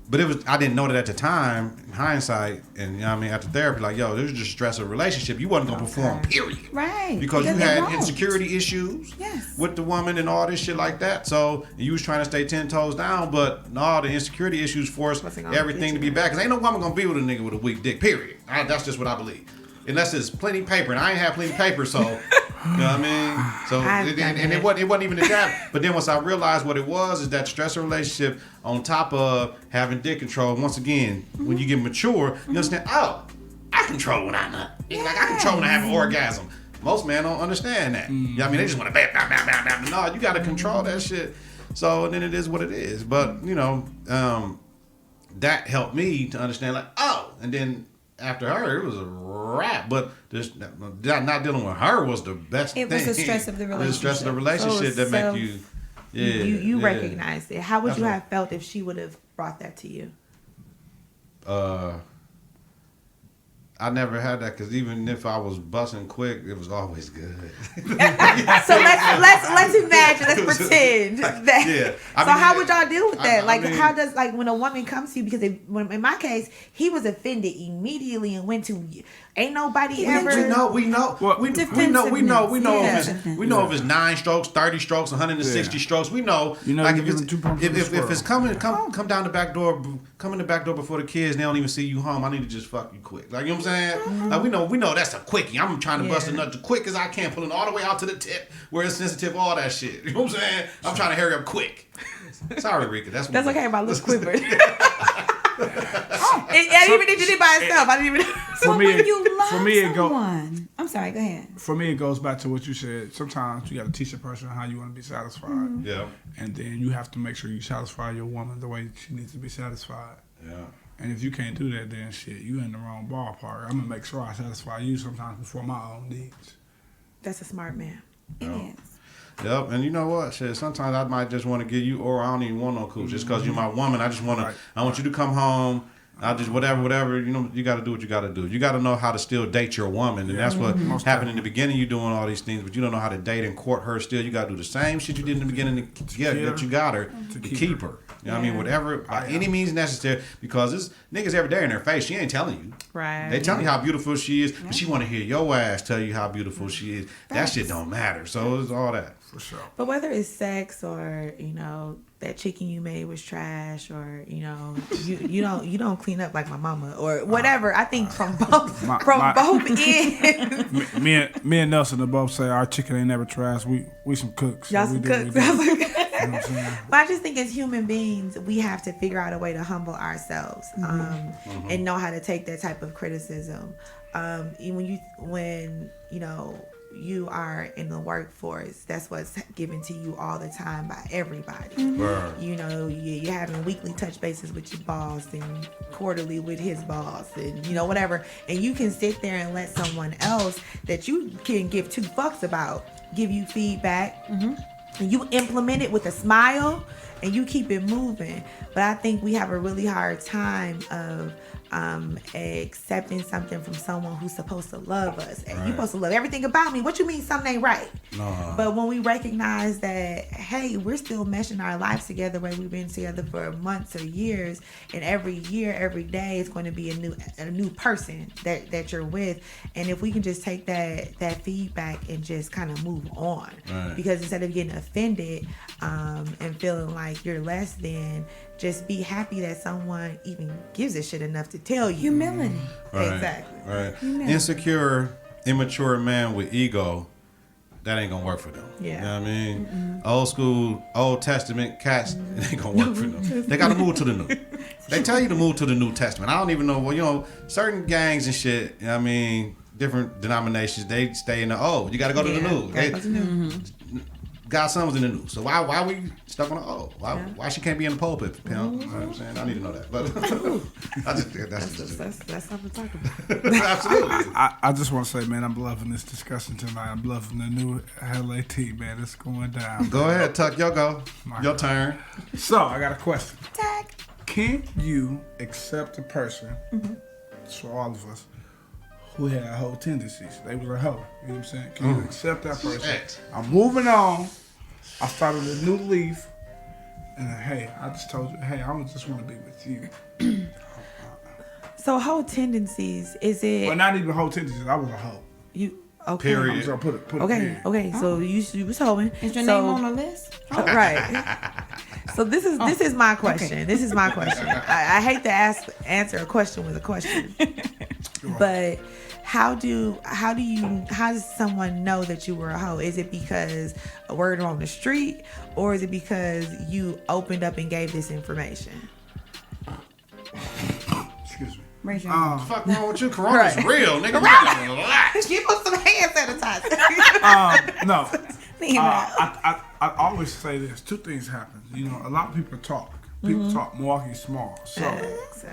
But I didn't know that at the time, in hindsight, and after therapy, like, yo, this was just stress of a relationship. You wasn't gonna perform, period. Right. Because you had insecurity issues with the woman and all this shit like that. So you was trying to stay 10 toes down, but no, the insecurity issues forced everything to be back. Because ain't no woman gonna be with a nigga with a weak dick, period. That's just what I believe. Unless there's plenty paper, and I ain't have plenty paper, so you know what I mean. So it wasn't even that. But then once I realized what it was, is that stressor relationship on top of having dick control. Once again, when you get mature, you understand. Oh, I control when I nut. Like, I control when I have an orgasm. Most men don't understand that. You know what I mean? They just want to bam, bam, bam, bam, bam. No, you got to control that shit. So then it is what it is. But that helped me to understand. Like, oh, and then after her, it was a wrap. But this, not dealing with her was the best thing. It was the stress of the relationship. The stress of the relationship that make you. Yeah, you recognized it. How would you have felt if she would have brought that to you? I never had that because even if I was busting quick, it was always good. So let's imagine, let's pretend that. Yeah. So how would y'all deal with that? How does when a woman comes to you, because in my case, he was offended immediately and went to ain't nobody ever. We know if it's 9 strokes, 30 strokes, 160 strokes. We know. Like if it's come down the back door, come in the back door before the kids, and they don't even see you home. I need to just fuck you quick. Like, you know what I'm saying? Mm-hmm. Like, we know that's a quickie. I'm trying to bust a nut as quick as I can, pulling all the way out to the tip where it's sensitive, all that shit. You know what I'm saying? I'm trying to hurry up quick. Sorry, Rika. That's okay. My lips quivered. Even if you did by itself, I didn't even. I'm sorry. Go ahead. For me, it goes back to what you said. Sometimes you got to teach a person how you want to be satisfied. Mm-hmm. Yeah. And then you have to make sure you satisfy your woman the way she needs to be satisfied. Yeah. And if you can't do that, then shit, you in the wrong ballpark. I'm gonna make sure I satisfy you sometimes before my own needs. That's a smart man. It is. Yep, and you know what? Shit, sometimes I might just want to give you, or I don't even want no cooch. Just because you're my woman, I just want to. Right. I want you to come home. I just whatever. You know, you got to do what you got to do. You got to know how to still date your woman, and that's what happened in the beginning. You doing all these things, but you don't know how to date and court her. Still, you got to do the same shit you did in the beginning to get that you got her to keep her. You know what I mean? Whatever, by any means necessary, because this niggas every day in her face, she ain't telling you. Right. They telling you how beautiful she is, but she want to hear your ass tell you how beautiful she is. That shit don't matter. So it's all that. For sure. But whether it's sex or, that chicken you made was trash, or you don't clean up like my mama or whatever. I think from both ends. Me and Nelson are both say our chicken ain't never trash. We some cooks. Y'all so some cooks. But I just think as human beings, we have to figure out a way to humble ourselves and know how to take that type of criticism. When you are in the workforce, that's what's given to you all the time by everybody. You're having weekly touch bases with your boss and quarterly with his boss and whatever, and you can sit there and let someone else that you can give 2 fucks about give you feedback, and you implement it with a smile and you keep it moving. But I think we have a really hard time of accepting something from someone who's supposed to love us. And you're supposed to love everything about me. What you mean something ain't right? No. But when we recognize that, hey, we're still meshing our lives together where we've been together for months or years, and every year, every day is going to be a new person that you're with. And if we can just take that feedback and just kind of move on, because instead of getting offended and feeling like you're less than, just be happy that someone even gives a shit enough to tell you. Humility. Right. Exactly. Right. Humility. Insecure, immature man with ego, that ain't gonna work for them. Yeah. You know what I mean? Old school, Old Testament cats, it ain't gonna work for them. They gotta move to the new. They tell you to move to the New Testament. I don't even know, certain gangs and shit, you know what I mean, different denominations, they stay in the old. You gotta go to the new. God's son was in the new. So why we stuck on the old? Why she can't be in the pulpit, pimp? You know what I'm saying? I need to know that. But that's something to talk about. Absolutely. I just want to say, man, I'm loving this discussion tonight. I'm loving the new LAT, man. It's going down. Go ahead, Tuck. Your turn. So I got a question. Tuck. Can you accept a person, for all of us, who had hoe tendencies? They was a hoe. You know what I'm saying? Can you accept that person? I'm moving on. I started a new leaf. And hey, I just told you, hey, I just want to be with you. So hoe tendencies, is it? Well, not even hoe tendencies. I was a hoe. You okay? Period. I'm just gonna put it. Okay. Okay. So you was hoeing. Is your name on the list? Right. So this is my question. Okay. This is my question. I hate to answer a question with a question, but how does someone know that you were a hoe? Is it because a word on the street, or is it because you opened up and gave this information? Excuse me. Raise your hand. Fuck wrong with you? Corona's real, nigga. Give us some hand sanitizer. No. I always say this. 2 things happen. A lot of people talk. People talk Milwaukee small. So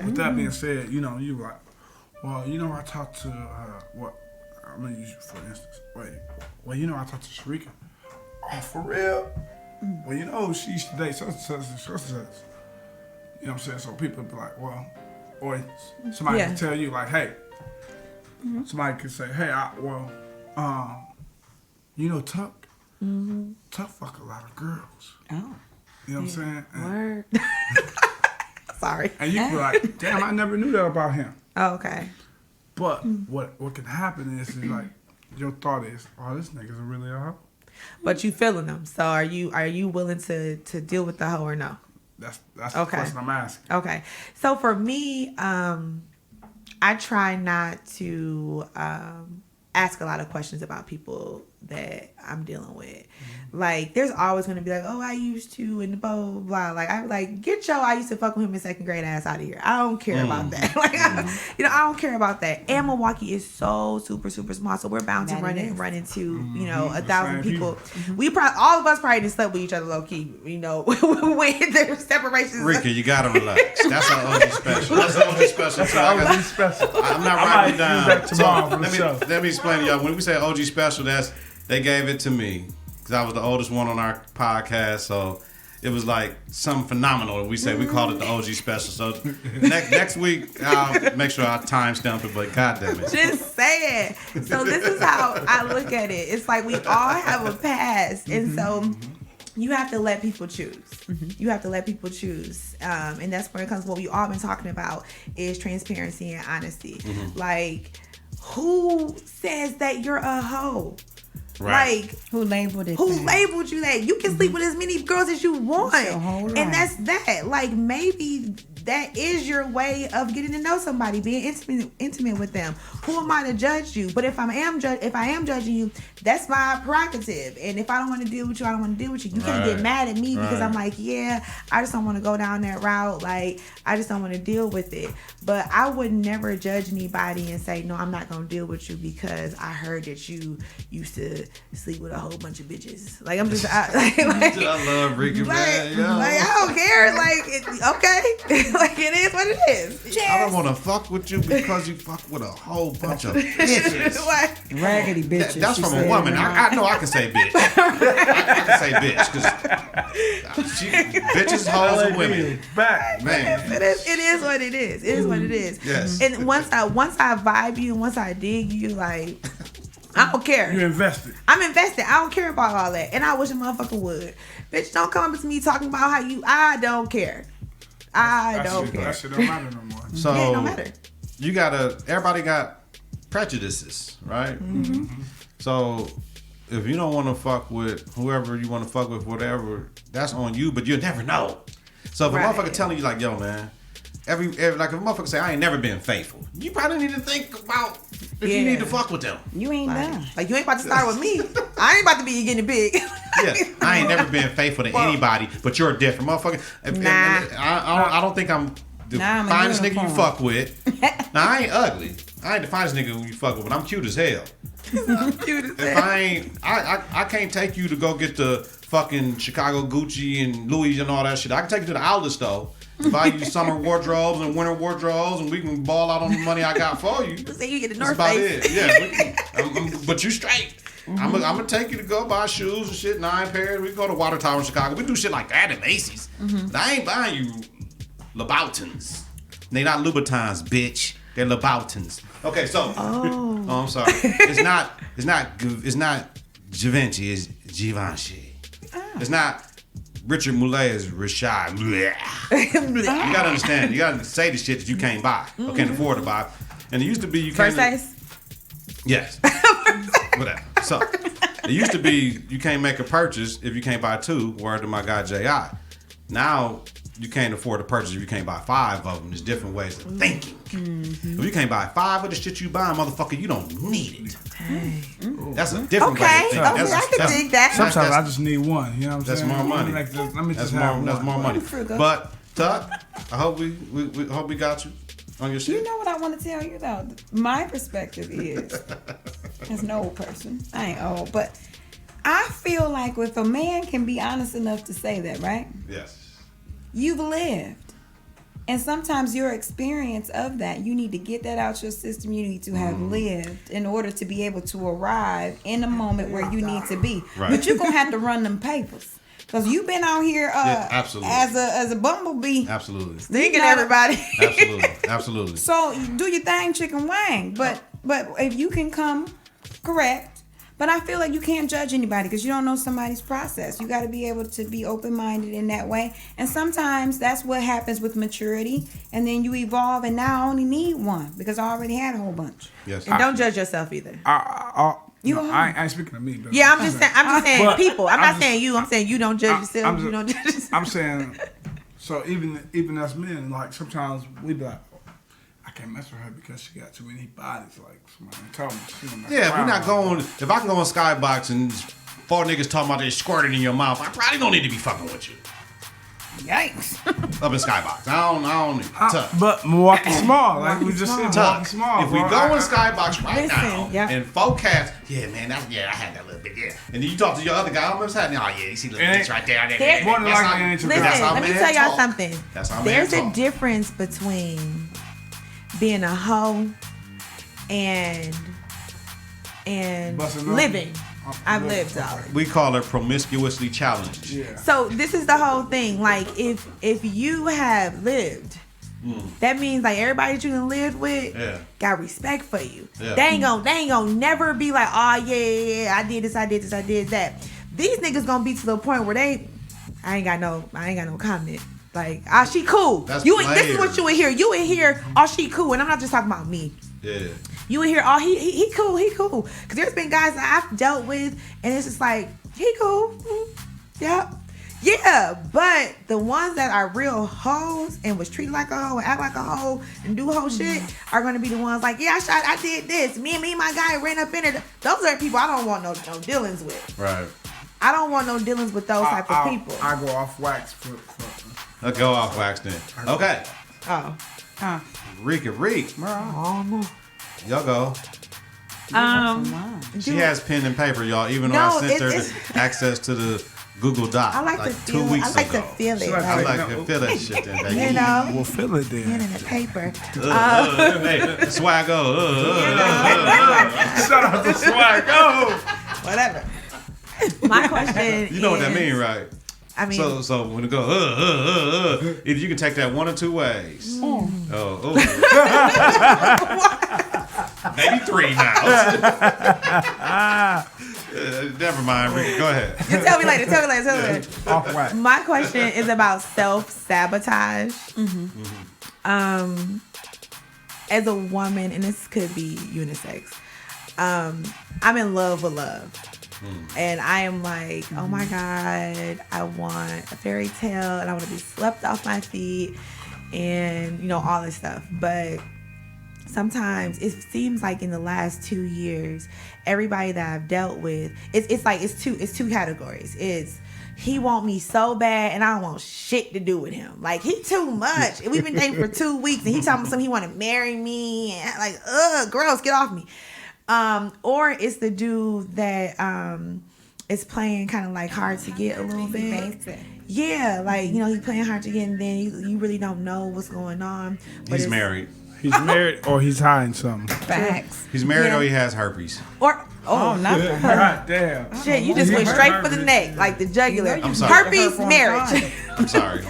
with that being said, you're like, Well, you know, I talked to what I'm gonna use you for instance. Well, you know, I talked to Sherika. Oh, for real? Well, you know, she used to date such and such and such and such. You know what I'm saying? So people be like, well, or somebody can tell you like, hey. Somebody could say, hey, you know, Tuck. Tuck fuck a lot of girls. Oh. You know what I'm saying? Word. Sorry. And you be like, damn, I never knew that about him. Oh, okay. But what can happen is like your thought is, oh, this nigga's really a hoe. But you feeling them. So are you willing to deal with the hoe or no? That's the question I'm asking. Okay. So for me, I try not to ask a lot of questions about people that I'm dealing with. Like, there's always going to be like, oh, I used to, and blah, blah, blah. Like, I'm like, get your I used to fuck with him in second grade ass out of here. I don't care about that. Like, I don't care about that. And Milwaukee is so super, super small. So we're bound to run into, 1,000 people. We probably, all of us probably just slept with each other low key, when there's separations. Rika, you gotta relax. That's an OG special. That's an OG special. So OG special. I'm not writing it down. That tomorrow for the show. Let me explain to y'all. When we say OG special, they gave it to me because I was the oldest one on our podcast. So it was like something phenomenal. We called it the OG special. So next week, I'll make sure I timestamp it. But goddamn it, just say it. So this is how I look at it. It's like we all have a past, and so you have to let people choose. You have to let people choose, and that's where it comes. What we all been talking about is transparency and honesty. Like, who says that you're a hoe? right? Like, who labeled it? Who labeled you that? You can sleep with as many girls as you want, and that's that. Like, maybe that is your way of getting to know somebody, being intimate with them. Who am I to judge you? But if I am judging you, that's my prerogative. And if I don't want to deal with you, I don't want to deal with you. You can't get mad at me because I'm like, yeah, I just don't want to go down that route. Like, I just don't want to deal with it. But I would never judge anybody and say, no, I'm not going to deal with you because I heard that you used to sleep with a whole bunch of bitches. Like, I'm just, I love Ricky, man. Like, I don't care. Like, okay. Like, it is what it is. I don't want to fuck with you because you fuck with a whole bunch of bitches. Raggedy bitches. That's from a woman. I know I can say bitch. I can say bitch because bitches, hoes, and women. Back. Man. It is what it is. It is what it is. Yes. And once I vibe you and once I dig you, like, I don't care. You invested. I'm invested. I don't care about all that. And I wish a motherfucker would. Bitch, don't come up to me talking about how you, I don't care. I don't care. That shit don't matter no more. So yeah, it don't matter. everybody got prejudices, right? So if you don't want to fuck with whoever you want to fuck with, whatever, that's on you, but you'll never know. So if a motherfucker telling you like, yo, man, every like if a motherfucker say, I ain't never been faithful, you probably need to think about if you need to fuck with them. You ain't done. Like, you ain't about to start with me. I ain't about to be getting big. Yeah, I ain't never been faithful to anybody, but you're different, motherfucker. I don't think I'm the finest nigga you fuck with. Now, I ain't ugly. I ain't the finest nigga you fuck with, but I'm cute as hell. I can't take you to go get the fucking Chicago Gucci and Louis and all that shit. I can take you to the outlet store, buy you summer wardrobes and winter wardrobes, and we can ball out on the money I got for you. Say you get the That's North about Face. it. Yeah, but you straight. I'm gonna take you to go buy shoes and shit, 9 pairs. We go to Water Tower in Chicago. We do shit like that at Macy's. I ain't buying you Louboutins. They not Louboutins, bitch. They're Louboutins. Okay, so I'm sorry. It's not Givenchy. It's Givenchy. It's not Richard Moulet. It's Richard. You gotta understand. You gotta say the shit that you can't buy or can't afford to buy. And it used to be you can't. First size? Yes. Whatever. So it used to be you can't make a purchase if you can't buy 2. Word to my guy J.I. Now you can't afford a purchase if you can't buy 5 of them. There's different ways of thinking. If you can't buy 5 of the shit you buy, motherfucker, you don't need it. That's a different way of thinking. I can dig that. Sometimes I just need one. You know what I'm saying? That's more money. Let me just have one. That's more money. But Tuck, I hope we hope we got you on your shit. You know what I want to tell you though? My perspective is, as an old person, I ain't old, but I feel like if a man can be honest enough to say that, right? Yes. You've lived. And sometimes your experience of that, you need to get that out your system. You need to have lived in order to be able to arrive in the moment where you need to be. Right. But you're going to have to run them papers. Because you've been out here absolutely. as a bumblebee. Absolutely. Stinking everybody. Absolutely. So do your thing, chicken wing. But if you can come correct. But I feel like you can't judge anybody because you don't know somebody's process. You got to be able to be open-minded in that way. And sometimes that's what happens with maturity. And then you evolve, and now I only need one because I already had a whole bunch. Yes. And don't judge yourself either. I ain't speaking of me. But Yeah, I'm just saying But people. I'm not just- saying you. I'm saying you don't judge yourself. You don't judge yourself. I'm saying, so even as men, like sometimes we be like, I can't mess with her because she got too many bodies. Like somebody told me. She gonna mess Yeah, we're around. not going. If I can go on Skybox and 4 niggas talking about they squirting in your mouth, I probably don't need to be fucking with you. Yikes. Up in Skybox. I don't need tough. But Milwaukee small, like we just said, Milwaukee Tough. small. If we bro. go in Skybox right Listen, now yeah. and 4 cats, yeah, man, I had that little bit, yeah. And then you talk to your other guy, what's happening? Oh, yeah, you see little bitch right there. Here- More than That's likely, how- it ain't your that's Listen, how let me men tell y'all talk. something. That's how There's men a talk. difference between being a hoe and Busting up. living. I've lived all. We call it promiscuously challenged. Yeah. So this is the whole thing. Like if you have lived, that means like everybody that you done lived with got respect for you. Yeah. They ain't gonna never be like, oh yeah, I did this, I did that. These niggas gonna be to the point where I ain't got no comment. Like, she cool. That's This is what players. you would hear. You would hear, she cool. And I'm not just talking about me. Yeah. You would hear, he cool. Because there's been guys that I've dealt with, and it's just like, he cool. Yep. Yeah, but the ones that are real hoes and was treated like a hoe and act like a hoe and do hoe shit are going to be the ones like, yeah, I did this. Me and my guy ran up in it. Those are people I don't want no dealings with. Right. I don't want no dealings with those type of people. I go off wax for Let's go off wax then. Okay. Oh. Reek. Y'all go. She has pen and paper, y'all. Even though I sent her access to the Google Doc I like to 2 feel weeks I like ago. to feel it. I Like, like to feel that shit then, baby. you know, We'll feel it then. pen and the paper. Hey, Swaggo. Shout out to Swaggo. Whatever. My question You know what that is- mean, right? I mean, So when it go, either you can take that one or 2 ways. Maybe 3 now. Never mind, Ricky. Go ahead. tell me later. Off wax. My question is about self-sabotage. As a woman, and this could be unisex, I'm in love with love. And I am like, oh my God, I want a fairy tale and I want to be swept off my feet and, all this stuff. But sometimes it seems like in the last 2 years, everybody that I've dealt with, it's two categories. It's he want me so bad and I don't want shit to do with him. Like, he too much. And we've been dating for 2 weeks and he talking something he want to marry me and like, gross, get off me. Or it's the dude that is playing kind of like hard to get a little bit. Yeah, like, he playing hard to get and then you really don't know what's going on. But He's married. He's married or he's hiding something. Facts. He's married or he has herpes. Or Oh, not for her. God damn. shit, you just went straight for the neck, like the jugular. I'm sorry. Herpes marriage. I'm sorry.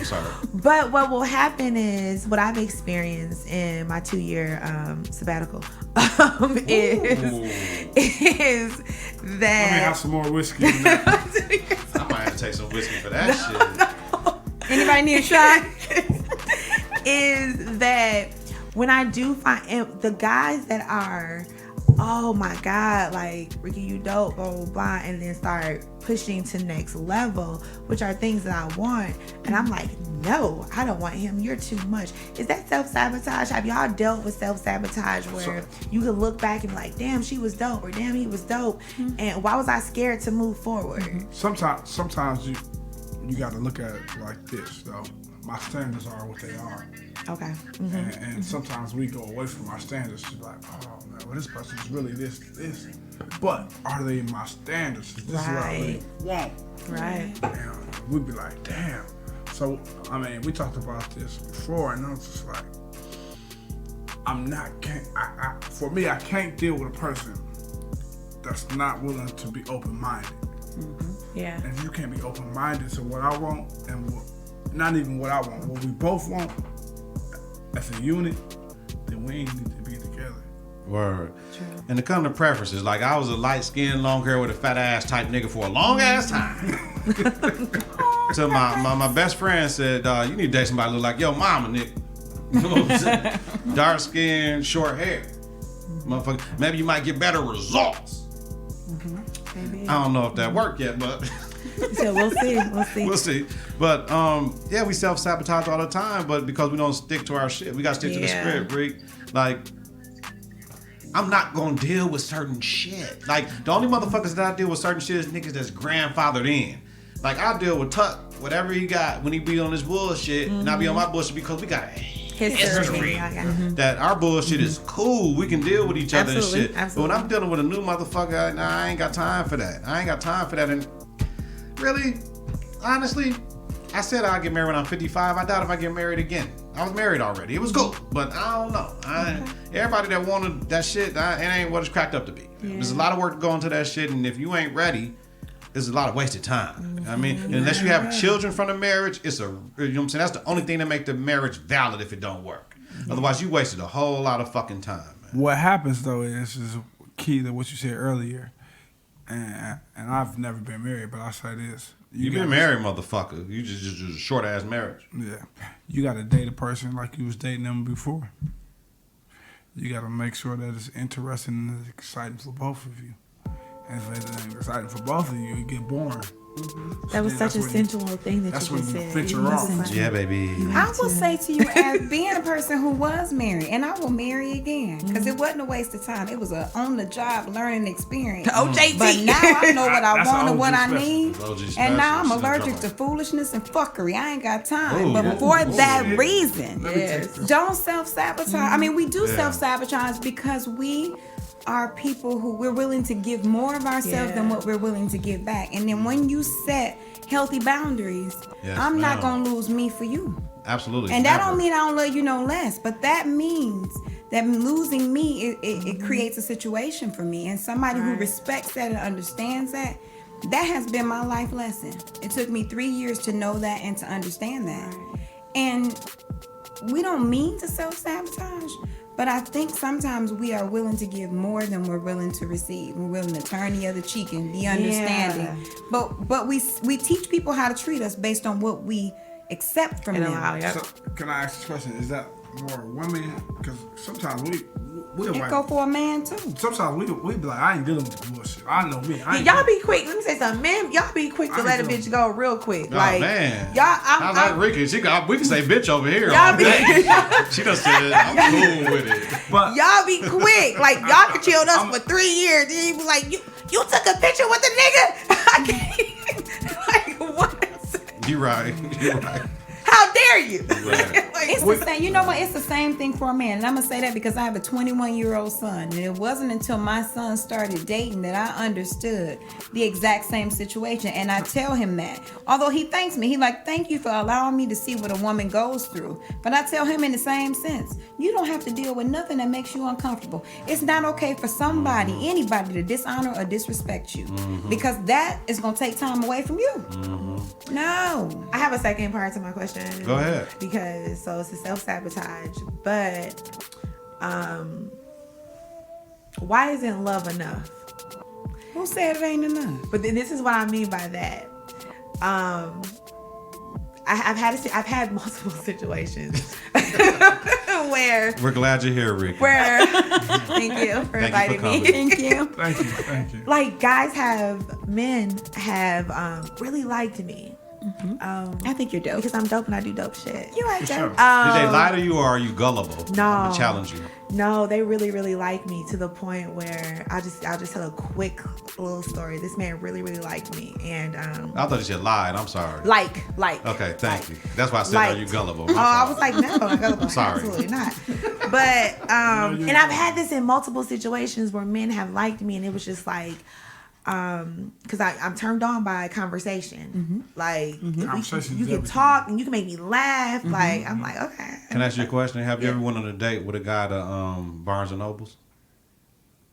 But what will happen is what I've experienced in my 2-year sabbatical is that Let me have some more whiskey than that. I might have to take some whiskey for that shit. Anybody need a shot? is that when I do find the guys that are, oh my God, like, Ricky, you dope, blah, blah, blah, and then start pushing to next level, which are things that I want. And I'm like, no, I don't want him. You're too much. Is that self-sabotage? Have y'all dealt with self-sabotage where you could look back and be like, damn, she was dope, or damn, he was dope. And why was I scared to move forward? Sometimes you got to look at it like this, though. My standards are what they are. Okay. And sometimes we go away from our standards to be like, oh man, well, this person's really this. But are they my standards? This is what I really want. Right. And we'd be like, damn. So, I mean, we talked about this before, and I was just like, for me, I can't deal with a person that's not willing to be open-minded. Yeah. And if you can't be open-minded to what I want and not even what I want, what we both want as a unit, then we ain't need to be together. Word. True. And to come to preferences, like I was a light-skinned, long hair with a fat ass type nigga for a long ass time. So my best friend said, you need to date somebody who look like your mama, nigga. You know what I'm saying? Dark skin, short hair. Motherfucker, maybe you might get better results. Maybe. I don't know if that worked yet, but so we'll see. We'll see. But yeah, we self-sabotage all the time, but because we don't stick to our shit. We gotta stick to the script, Rick. Like, I'm not gonna deal with certain shit. Like, the only motherfuckers that I deal with certain shit is niggas that's grandfathered in. Like, I deal with Tuck, whatever he got when he be on this bullshit, and I be on my bullshit because we got a history. That our bullshit is cool. We can deal with each other and shit. Absolutely. But when I'm dealing with a new motherfucker, I ain't got time for that. And really, honestly, I said I'd get married when I'm 55. I doubt if I get married again. I was married already. It was cool, but I don't know. Everybody that wanted that shit, it ain't what it's cracked up to be. Yeah. There's a lot of work to go into that shit, and if you ain't ready, it's a lot of wasted time. I mean, unless you have children from the marriage, you know what I'm saying? That's the only thing that make the marriage valid if it don't work. Otherwise, you wasted a whole lot of fucking time, man. What happens, though, is key to what you said earlier, and I've never been married, but I say this. You been married, motherfucker. You just a short-ass marriage. Yeah. You got to date a person like you was dating them before. You got to make sure that it's interesting and exciting for both of you. And if it ain't exciting for both of you, it get boring. That was such a sensual thing that you just said. That's when you off. Yeah, baby. I will say to you, as being a person who was married, and I will marry again, because it wasn't a waste of time. It was a on-the-job learning experience. OJT. But now I know what I want and what I special. need. And now I'm allergic to foolishness and fuckery. I ain't got time. Ooh. But for that reason, Yes. don't self-sabotage. I mean, we do self-sabotage because we are people who we're willing to give more of ourselves than what we're willing to give back. And then when you set healthy boundaries, I'm not going to lose me for you. Absolutely. And that don't mean I don't love you no less, but that means that losing me, it creates a situation for me. And somebody who respects that and understands that, that has been my life lesson. It took me 3 years to know that and to understand that. And we don't mean to self-sabotage, but I think sometimes we are willing to give more than we're willing to receive. We're willing to turn the other cheek and be understanding. Yeah. But we teach people how to treat us based on what we accept from them. So, can I ask this question? Is that more women? Because sometimes we it go for a man too. Sometimes we be like, I ain't dealing with the bullshit. I know me. Y'all be quick. Let me say something, man. Y'all be quick to let a bitch go real quick. Oh, like, man. Y'all, I like Ricky. We can say bitch over here. Y'all be, she done said, I'm cool with it. But y'all be quick. Like, y'all can chill us for 3 years. Then you be like, you took a picture with the nigga? I can't. Like, what? You right. How dare you? Right. It's the same. You know what? It's the same thing for a man. And I'm going to say that because I have a 21-year-old son. And it wasn't until my son started dating that I understood the exact same situation. And I tell him that. Although he thanks me. He like, thank you for allowing me to see what a woman goes through. But I tell him in the same sense, you don't have to deal with nothing that makes you uncomfortable. It's not okay for anybody to dishonor or disrespect you. Because that is going to take time away from you. No. I have a second part to my question. Go ahead. Because so it's a self-sabotage, but why isn't love enough? Who said it ain't enough? But then this is what I mean by that. I've had multiple situations where we're glad you're here, Rick. Thank you for inviting me. Thank you. Thank you. Like men have really liked me. I think you're dope. Because I'm dope and I do dope shit. You are dope. Sure. Did they lie to you or are you gullible? No. I'm gonna challenge you. No, they really, really like me to the point where I'll just tell a quick little story. This man really, really liked me, and I thought you said lied. I'm sorry. Like. Okay, thank you. That's why I said, are you gullible? Oh, I was like, no, I'm gullible. Sorry. Absolutely not. But and I've had this in multiple situations where men have liked me, and it was just like, because I'm turned on by conversation. Like Conversation you is can everything. talk and you can make me laugh. Like I'm like, okay. Can I ask you a question? Have you ever went on a date with a guy to Barnes and Nobles?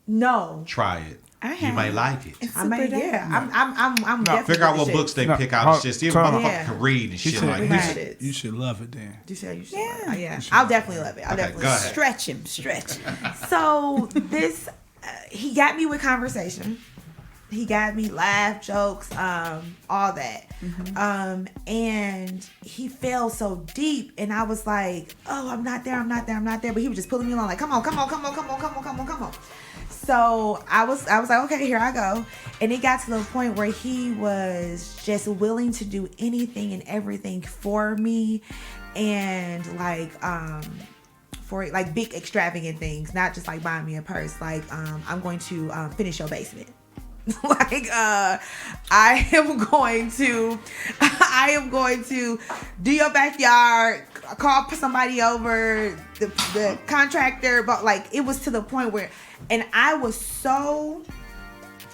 No, Try it. I You have. might like it. I mean, yeah, I'm definitely Figure out with what the books they No, pick out hold- and shit. See if a time out. motherfucker can read and He shit said, like he that. said, you should love it then. You said you should. Yeah. Yeah, I'll definitely love it. I'll Okay, definitely. go Love ahead. Stretch him, stretch him. it. So this, he got me with conversation. He got me laugh, jokes, all that. And he fell so deep, and I was like, "Oh, I'm not there. But he was just pulling me along, like, "Come on." So I was like, "Okay, here I go." And it got to the point where he was just willing to do anything and everything for me, and like for like big extravagant things, not just like buying me a purse. Like I'm going to finish your basement. Like I am going to do your backyard, call somebody over, the contractor, but like it was to the point where, and I was so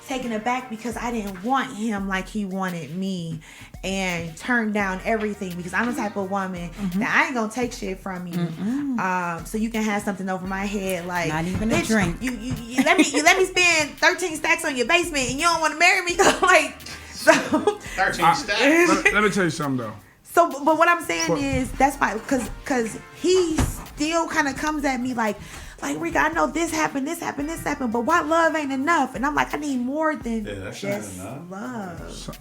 taken aback because I didn't want him like he wanted me, and turned down everything because I'm the type of woman that I ain't gonna take shit from you. So you can have something over my head, like Not even a bitch, drink. You let me spend 13 stacks on your basement and you don't want to marry me. Like so 13 stacks. Let me tell you something though. so but what I'm saying is that's why because he still kind of comes at me like Rika, I know this happened, but why love ain't enough? And I'm like, I need more than that's just not enough. love. So,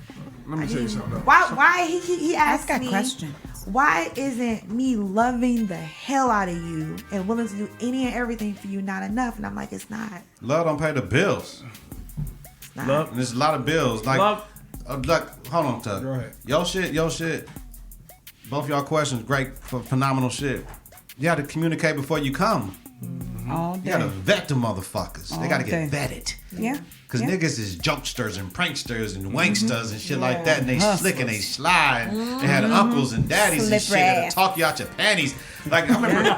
let me tell you something though. Why he asked got me questions. why isn't me loving the hell out of you and willing to do any and everything for you not enough? And I'm like, it's not. Love don't pay the bills. It's not. Love. And there's a lot of bills. Like, Love. Hold on, Tuck. Go ahead. Yo shit. Both y'all questions, great, phenomenal shit. You got to communicate before you come. All You day. got to vet the motherfuckers. They All got to get day. vetted. Yeah. Because Yeah. niggas is jokesters and pranksters and wanksters and shit like that. And they slick and they slide. They had uncles and daddies and shit Slippery that'll ass. talk you out your panties. Like, I remember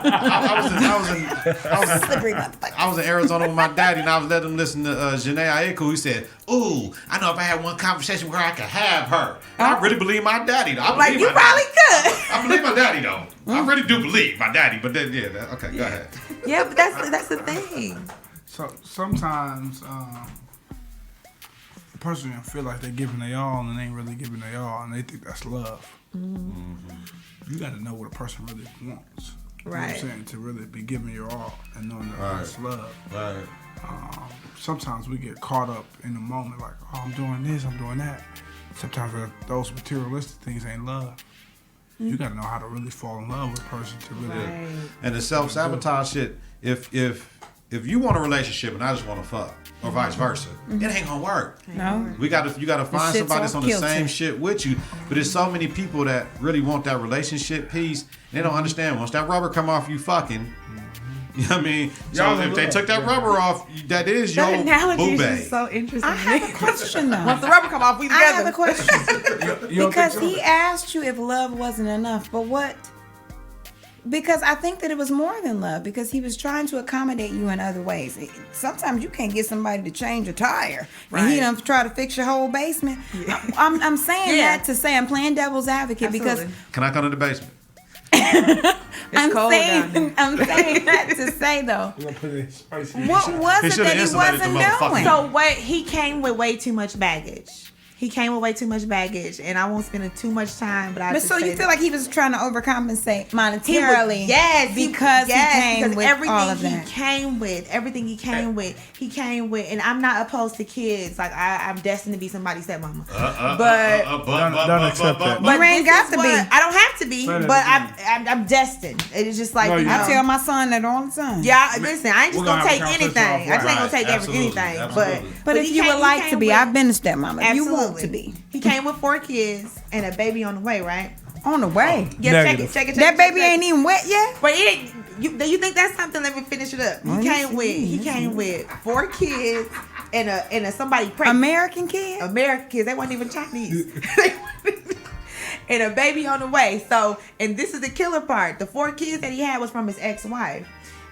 I was in Arizona with my daddy and I was letting him listen to Janae Aiko. He said, "Ooh, I know if I had one conversation with her, I could have her." And I really believe my daddy, though. Like you probably could. I believe my daddy, though. I really do believe my daddy. But then, okay, go ahead. Yeah, but that's the thing. So sometimes the person can feel like they're giving their all and they ain't really giving their all, and they think that's love. You got to know what a person really wants. You know what I'm Right. saying? To really be giving your all and knowing that Right. that's love. Right. Sometimes we get caught up in the moment, like, oh, I'm doing this, I'm doing that. Sometimes those materialistic things ain't love. You got to know how to really fall in love with a person to really. Right. And the self-sabotage shit, if you want a relationship and I just want to fuck, or vice versa, it ain't gonna work. No. You gotta find shit's somebody that's all on the guilty. same shit with you. But there's so many people that really want that relationship piece. They don't understand. Once that rubber come off, you fucking. You know what I mean? So Y'all if they love. took that rubber off, that is your That analogy is boo-bae. just so interesting. I have a question though. Once the rubber come off, we I together. have a question. You don't Because think so? he asked you if love wasn't enough, but what? Because I think that it was more than love, because he was trying to accommodate you in other ways. Sometimes you can't get somebody to change a tire, and he Right. done try to fix your whole basement. I'm saying Yeah. that to say I'm playing devil's advocate Absolutely. Can I come to the basement? I'm cold down saying that to say though, We're gonna put it spicy. what was He it should've that he insulated the wasn't motherfucker. doing? So what he came with way too much baggage. He came with way too much baggage, and I won't spend too much time. But I But just so say you feel that like he was trying to overcompensate he was- monetarily, yes, because he came because with everything all of he that. came with, he came with, and I'm not opposed to kids. Like I'm destined to be somebody's stepmama. Don't accept that. But You ain't this got is to what- be. I don't have to be, Say that but again. I'm destined. It is just like No, you you know. I tell my son that all the time. Yeah, listen, I ain't just We're gonna gonna take have a anything. conversation I just ain't gonna offline. take Absolutely, anything. absolutely. But if he you came- would he like came to be, with- I've been a stepmama. If you want Absolutely. to be He came with 4 kids and a baby on the way, right? on the way, Yeah, Negative. check it. that baby ain't even wet yet. But it ain't. You think that's something? Let me finish it up. He came with 4 kids and a somebody pregnant. American kid. American kids. They weren't even Chinese. And a baby on the way. So, and this is the killer part. The 4 kids that he had was from his ex-wife.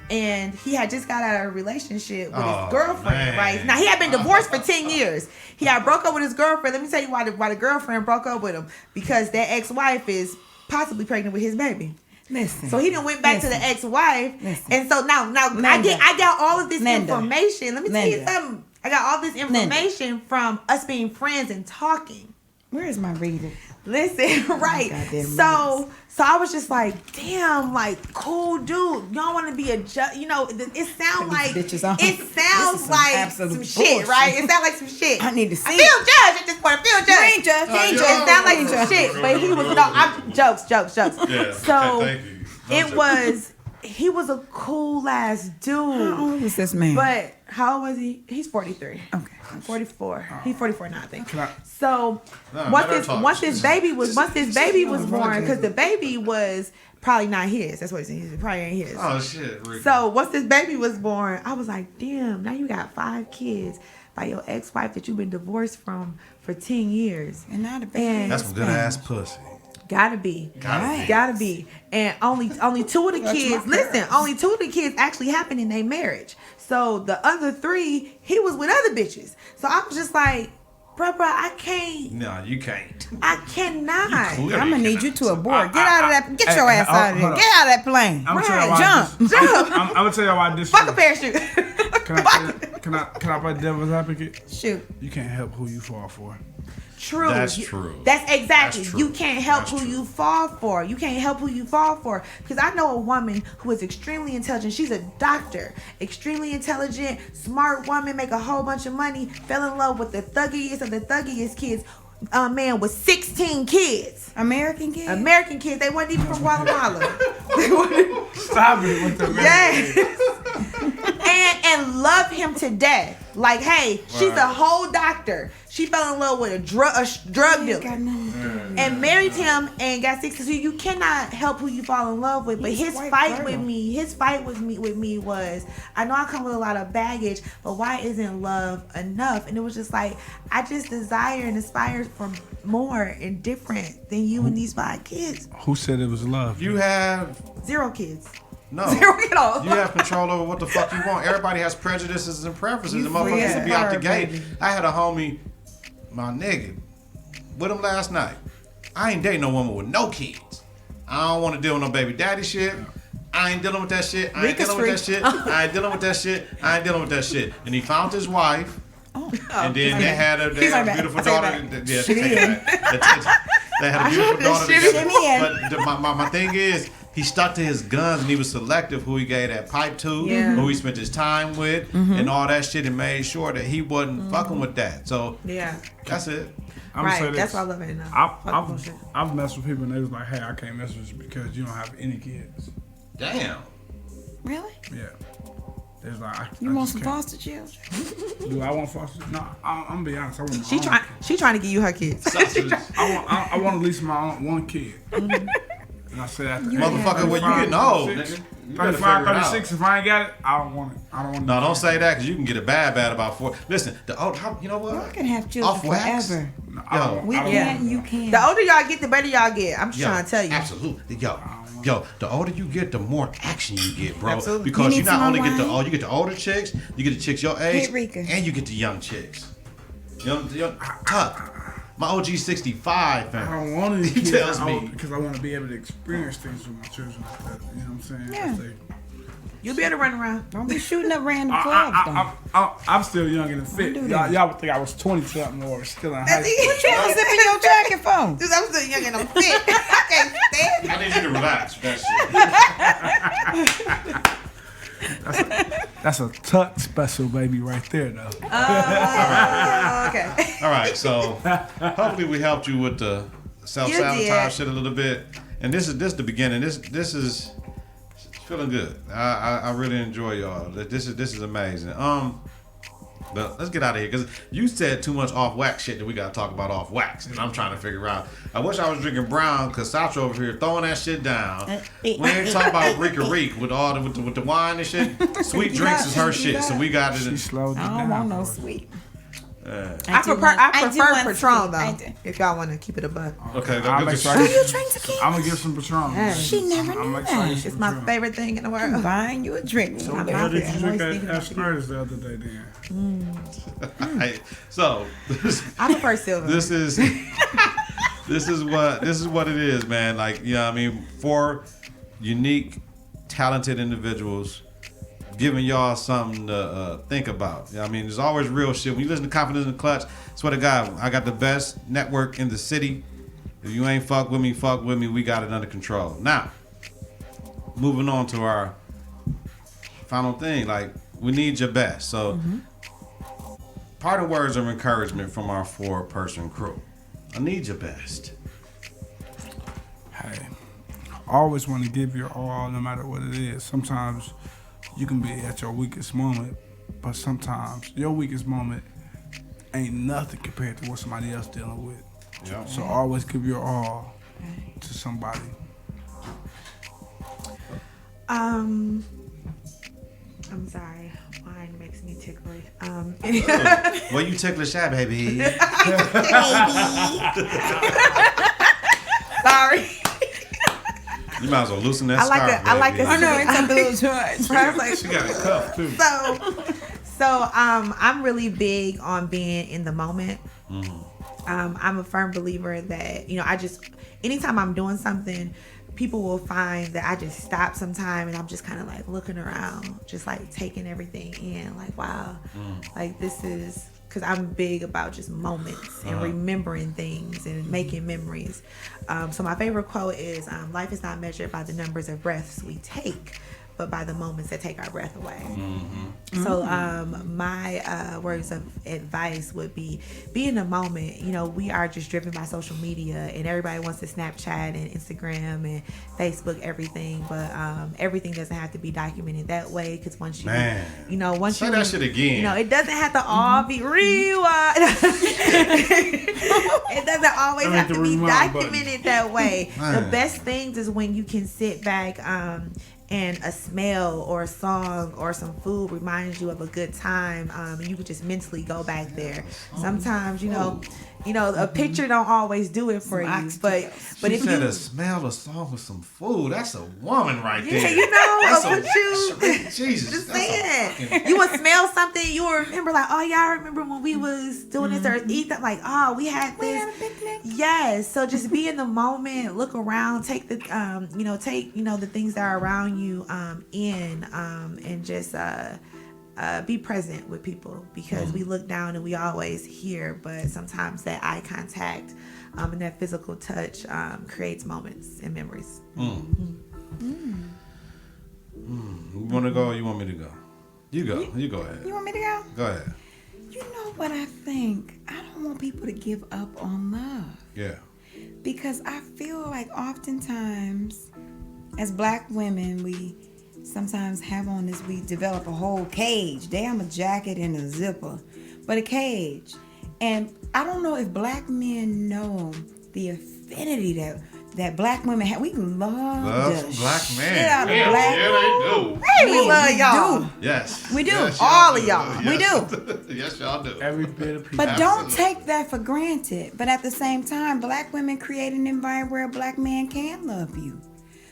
and he had just got out of a relationship with his Oh, girlfriend, man. right? Now, he had been divorced for 10 years. He had broke up with his girlfriend. Let me tell you why the girlfriend broke up with him. Because that ex-wife is possibly pregnant with his baby. Listen. So he done went back to the ex-wife. Listen. And so now I got all of this information. Let me tell you something. I got all this information from us being friends and talking. Where is my reader? Listen, right. So I was just like, damn, like, cool dude. You don't want to be a judge. You know, it sounds like some shit, right? It sounds like some shit. I need to see. I feel judged at this point. I feel judged. You ain't judged. You ain't judged. It sounds like some shit, but he was I'm jokes. Yeah. So okay, thank you. He was a cool ass dude. How old was this man? But how old was he? He's 43. Okay. 44. He's 44 now, I think. So once his baby was born, because the baby was probably not his. That's what he said. He probably ain't his. Oh shit. Rick. So once this baby was born, I was like, damn, now you got 5 kids by your ex-wife that you've been divorced from for 10 years. And now the baby. That's some good ass pussy. Gotta be. And only 2 of the kids, only 2 of the kids actually happened in their marriage. So the other 3, he was with other bitches. So I was just like, bruh, I can't. No, you can't. I cannot. I'm gonna need you to abort. Get out of that. Get your ass out of here. Get out of that plane. I'm gonna tell you Jump. I'm gonna tell you why I Fuck a parachute. Can I play devil's advocate? Shoot. You can't help who you fall for. True. That's true. That's exactly. That's true. You can't help That's who true. you fall for. You can't help who you fall for. Because I know a woman who is extremely intelligent. She's a doctor. Extremely intelligent, smart woman, make a whole bunch of money, fell in love with the thuggiest of the thuggiest kids. Man with 16 kids. American kids? American kids. They weren't even from Guatemala. Stop it with the Yes. and love him to death. Like, hey, she's a whole doctor. She fell in love with a drug dealer. Got nothing to do with And married him and got 16. So you cannot help who you fall in love with. But his fight with me was, I know I come with a lot of baggage, but why isn't love enough? And it was just like, I just desire and aspire for more and different than you and these 5 kids. Who said it was love? You have 0 kids. no. 0 at all. You have control over what the fuck you want. Everybody has prejudices and preferences. The free motherfuckers as will be out the a bird, gate. baby. I had a homie, my nigga, with him last night. I ain't dating no woman with no kids. I don't want to deal with no baby daddy shit. I ain't dealing with that shit. I ain't dealing with that shit. I ain't dealing with that shit. I ain't dealing with that shit. And he found his wife. And then they had a beautiful daughter. Yeah, take it back. They had a beautiful daughter together. But my thing is, he stuck to his guns and he was selective who he gave that pipe to, who he spent his time with, and all that shit, and made sure that he wasn't fucking with that. So that's it. Right, that's why I love it enough. I've messed with people and they was like, hey, I can't mess with you because you don't have any kids. Damn. Really? Yeah. They was like, You want some foster children? Do I want foster? No, I'm gonna be honest. I want She trying to give you her kids. I want at least my own 1 kid. And I said, Motherfucker, when you getting old, nigga. 35, 36, if I ain't got it, I don't want it. No, don't say that because you can get it bad about 4. Listen, you know what? Y'all can have children Off wax? forever. Yo, We can't, you can. The older y'all get, the better y'all get. I'm just trying to tell you. Absolutely. Yo, the older you get, the more action you get, bro. Absolutely. Because You you need not only some get wine? you get the older chicks, you get the chicks your age, Sherika. and you get the young chicks. Tuck. My OG 65, I fam. don't want any He kids tells me. because I want to be able to experience things with my children like that. You know what I'm saying? Yeah. You'll be able to run around. Don't be shooting up random clubs, though. I'm still young and fit. Don't do that. Y'all would think I was 20 something or still in high school. What you zipping your jacket for? Dude, I'm still young and I'm fit. I can't stand it. I need you to relax with that shit. That's a tuck special, baby, right there, though. Okay. All right, so hopefully we helped you with the self-sabotage shit a little bit. And this is the beginning. This is feeling good. I really enjoy y'all. This is amazing. But let's get out of here because you said too much off wax shit that we gotta talk about off wax, and I'm trying to figure out. I wish I was drinking brown because Satra over here throwing that shit down. We ain't talking about Rika with all with the wine and shit. Sweet drinks is her shit, so we got it. She slowed it I down. don't want no for us. sweet. I prefer want Patron to- though. If y'all want to keep it above, Okay, I'm go excited. You drink tequila? I'm gonna give some Patron. Yeah. She never I'm knew excited that. for it's my Patron. favorite thing in the world. Buying you a drink. So I'm what out did there. you I'm drink always thinking at about Spurs the other day then? Hey, so I prefer silver. this is what it is, man. Like, you know what I mean? 4 unique, talented individuals giving y'all something to think about. You know what I mean? There's always real shit. When you listen to Confidence and Klutch, swear to God, I got the best network in the city. If you ain't fuck with me, we got it under control. Now, moving on to our final thing, like, we need your best. So, part of words of encouragement from our 4-person crew. I need your best. Hey, always want to give your all, no matter what it is. Sometimes you can be at your weakest moment, but sometimes your weakest moment ain't nothing compared to what somebody else dealing with. Yeah. So always give your all to somebody. I'm sorry. Wine makes me tickly. Well, you ticklish at, baby. Sorry. You might as well loosen that I like scarf, it. I like baby. it. I know it's a little charge. I was like, She got a cuff too. So I'm really big on being in the moment. I'm a firm believer that, anytime I'm doing something, people will find that I just stop sometime and I'm just kind of like looking around, just like taking everything in, like, wow, like this is, because I'm big about just moments and remembering things and making memories. So my favorite quote is, life is not measured by the numbers of breaths we take, but by the moments that take our breath away. So my words of advice would be in the moment. We are just driven by social media and everybody wants to Snapchat and Instagram and Facebook, everything, but everything doesn't have to be documented that way, because once you, once Say you, that shit again. it doesn't have to all be rewind. It doesn't always have to be documented that way. The best things is when you can sit back and a smell or a song or some food reminds you of a good time, and you could just mentally go back there. Sometimes, a picture don't always do it for you, but She if said you a smell, a song with some food. That's a woman right yeah, there. Jesus. just that's a saying, fucking- you would smell something, you will remember like, oh yeah, I remember when we was doing this or eat that, like, oh, we had this. had a picnic. Yes, so just be in the moment, look around, take the the things that are around you in, and just be present with people, because we look down and we always hear, but sometimes that eye contact and that physical touch creates moments and memories. You want to go or you want me to go? You go. You go ahead. You want me to go? Go ahead. You know what I think? I don't want people to give up on love. Yeah. Because I feel like oftentimes as black women, we sometimes have on this, we develop a whole cage. Damn, a jacket and a zipper, but a cage. And I don't know if black men know the affinity that black women have. We love the black shit men. out of black. Yeah, they do. Hey, we love y'all. do. Yes. We do. Yes, All do. of y'all. We Yes. Yes, y'all do. Every bit of people. But don't Absolutely. take that for granted. But at the same time, black women create an environment where a black man can love you.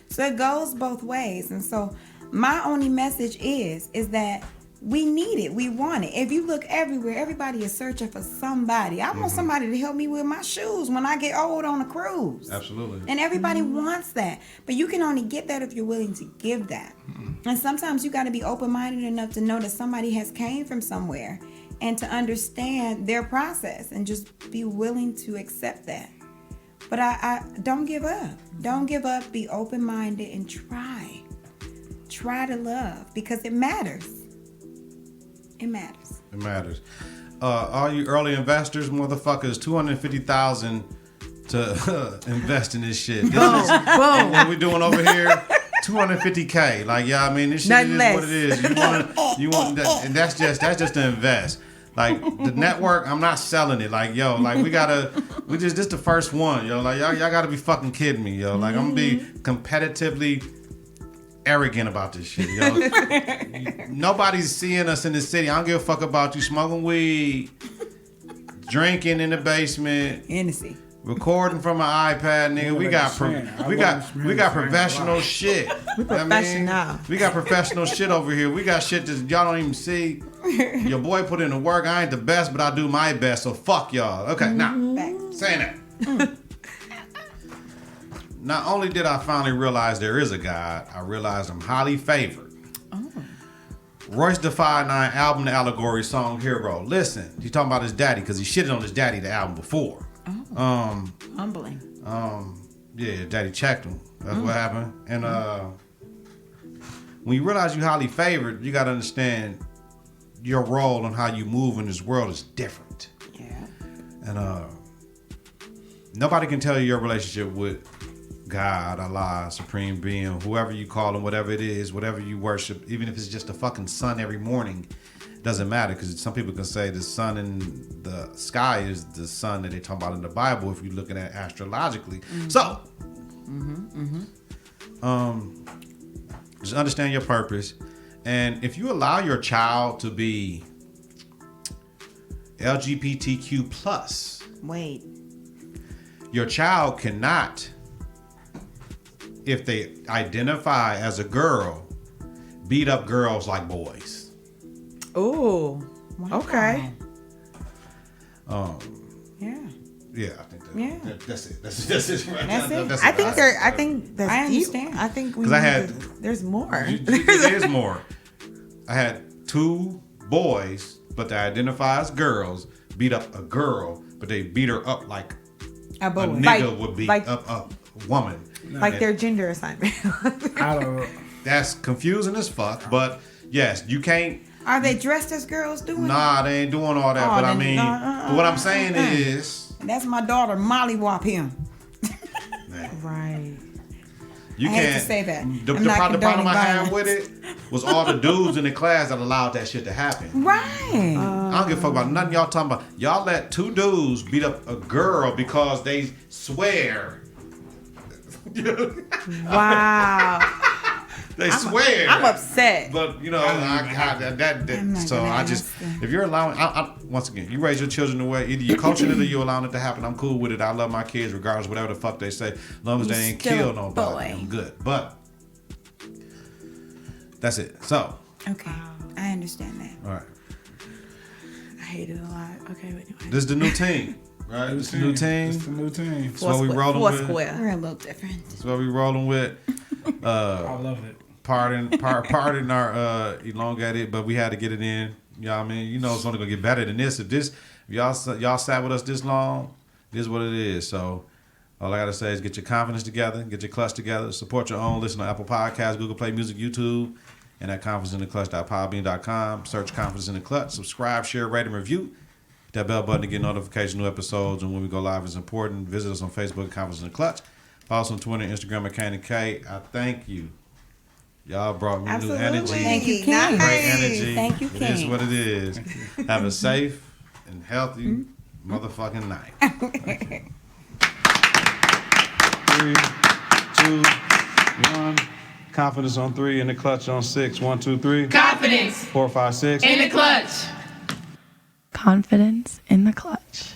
So it goes both ways. And so my only message is that we need it. We want it. If you look everywhere, everybody is searching for somebody. I want somebody to help me with my shoes when I get old on a cruise. Absolutely. And everybody wants that. But you can only get that if you're willing to give that. And sometimes you got to be open-minded enough to know that somebody has came from somewhere and to understand their process and just be willing to accept that. But I don't give up. Don't give up. Be open-minded and try. Try to love, because it matters. It matters. It matters. All you early investors, motherfuckers, $250,000 to invest in this shit. This is what we doing over here. $250K. Like, yeah, I mean, this shit Nothing is less. what it is. You want that, and that's just to invest. Like, the network, I'm not selling it. Like, yo, like this the first one, yo. Like, y'all gotta be fucking kidding me, yo. Like, I'm gonna be competitively arrogant about this shit, yo. Nobody's seeing us in the city. I don't give a fuck about you smoking weed drinking in the basement, Hennessy. recording from an iPad, nigga. We got professional shit. Professional. We got professional shit over here. We got shit that y'all don't even see. Your boy put in the work. I ain't the best, but I do my best. So fuck y'all. Okay, now saying that. Not only did I finally realize there is a God, I realized I'm highly favored. Royce da 5'9" album, the allegory song Hero. Listen, he's talking about his daddy because he shitted on his daddy the album before. Humbling. Yeah, daddy checked him. That's what happened. And when you realize you're highly favored, you got to understand your role and how you move in this world is different. Yeah. And nobody can tell you your relationship with God, Allah, Supreme Being, whoever you call him, whatever it is, whatever you worship, even if it's just the fucking sun every morning, doesn't matter, because some people can say the sun in the sky is the sun that they talk about in the Bible if you're looking at astrologically. So, just understand your purpose. And if you allow your child to be LGBTQ plus, Wait. your child cannot, if they identify as a girl, beat up girls like boys. Ooh. Okay. Yeah. Yeah, I think that, Yeah. that's it. That's it. Right That's now. it. That's I think I think that's I deep. understand. I think we 'Cause I need had- to- there's more. There is more. I had 2 boys, but they identify as girls, beat up a girl, but they beat her up like A boy. a nigga Like- would beat like- up a woman. Like their gender assignment. I don't know. That's confusing as fuck, but yes, you can't. Are they dressed as girls doing Nah, they ain't doing all that. Oh, but I then- mean, but what I'm saying is, it? That's my daughter, Molly Wop him. Right. you I hate can't to say that. The, I'm the, not pro- the problem I condoning had with it was all the dudes in the class that allowed that shit to happen. Right. I don't give a fuck about nothing y'all talking about. Y'all let 2 dudes beat up a girl because they swear. Wow. They swear. I'm upset. But you know, I'm not so gonna I just, ask them. if you're allowing, once again, you raise your children the way either you're coaching it or you're allowing it to happen. I'm cool with it. I love my kids regardless, whatever the fuck they say, as long as they ain't Still kill a nobody. boy. I'm good. But that's it. So, Okay. I understand that. all right, I hate it a lot. Okay, but anyway. this is the new team, right? This is the new team. It's the new team. That's what we rolling with. Square. We're a little different. That's what we rolling with. I love it. Pardon our elongated, but we had to get it in. You know what I mean? You know it's only gonna get better than this. If y'all sat with us this long, this is what it is. So all I gotta say is get your confidence together, get your clutch together, support your own. Listen on Apple Podcasts, Google Play Music, YouTube, and at confidenceintheclutch.podbean.com. Search Confidence in the Clutch. Subscribe, share, rate, and review. Hit that bell button to get notifications, new episodes, and when we go live is important. Visit us on Facebook, Confidence in the Clutch. Follow us on Twitter, Instagram, at Kane and K. I thank you. Y'all brought me Absolutely. new energy. Thank you, Nice. King. Great energy. Thank you, It is King. what it is. Have a safe and healthy motherfucking night. 3, 2, 1. Confidence on 3 and the clutch on 6. 1, 2, 3. Confidence 4, 5, 6. in the clutch. Confidence in the clutch.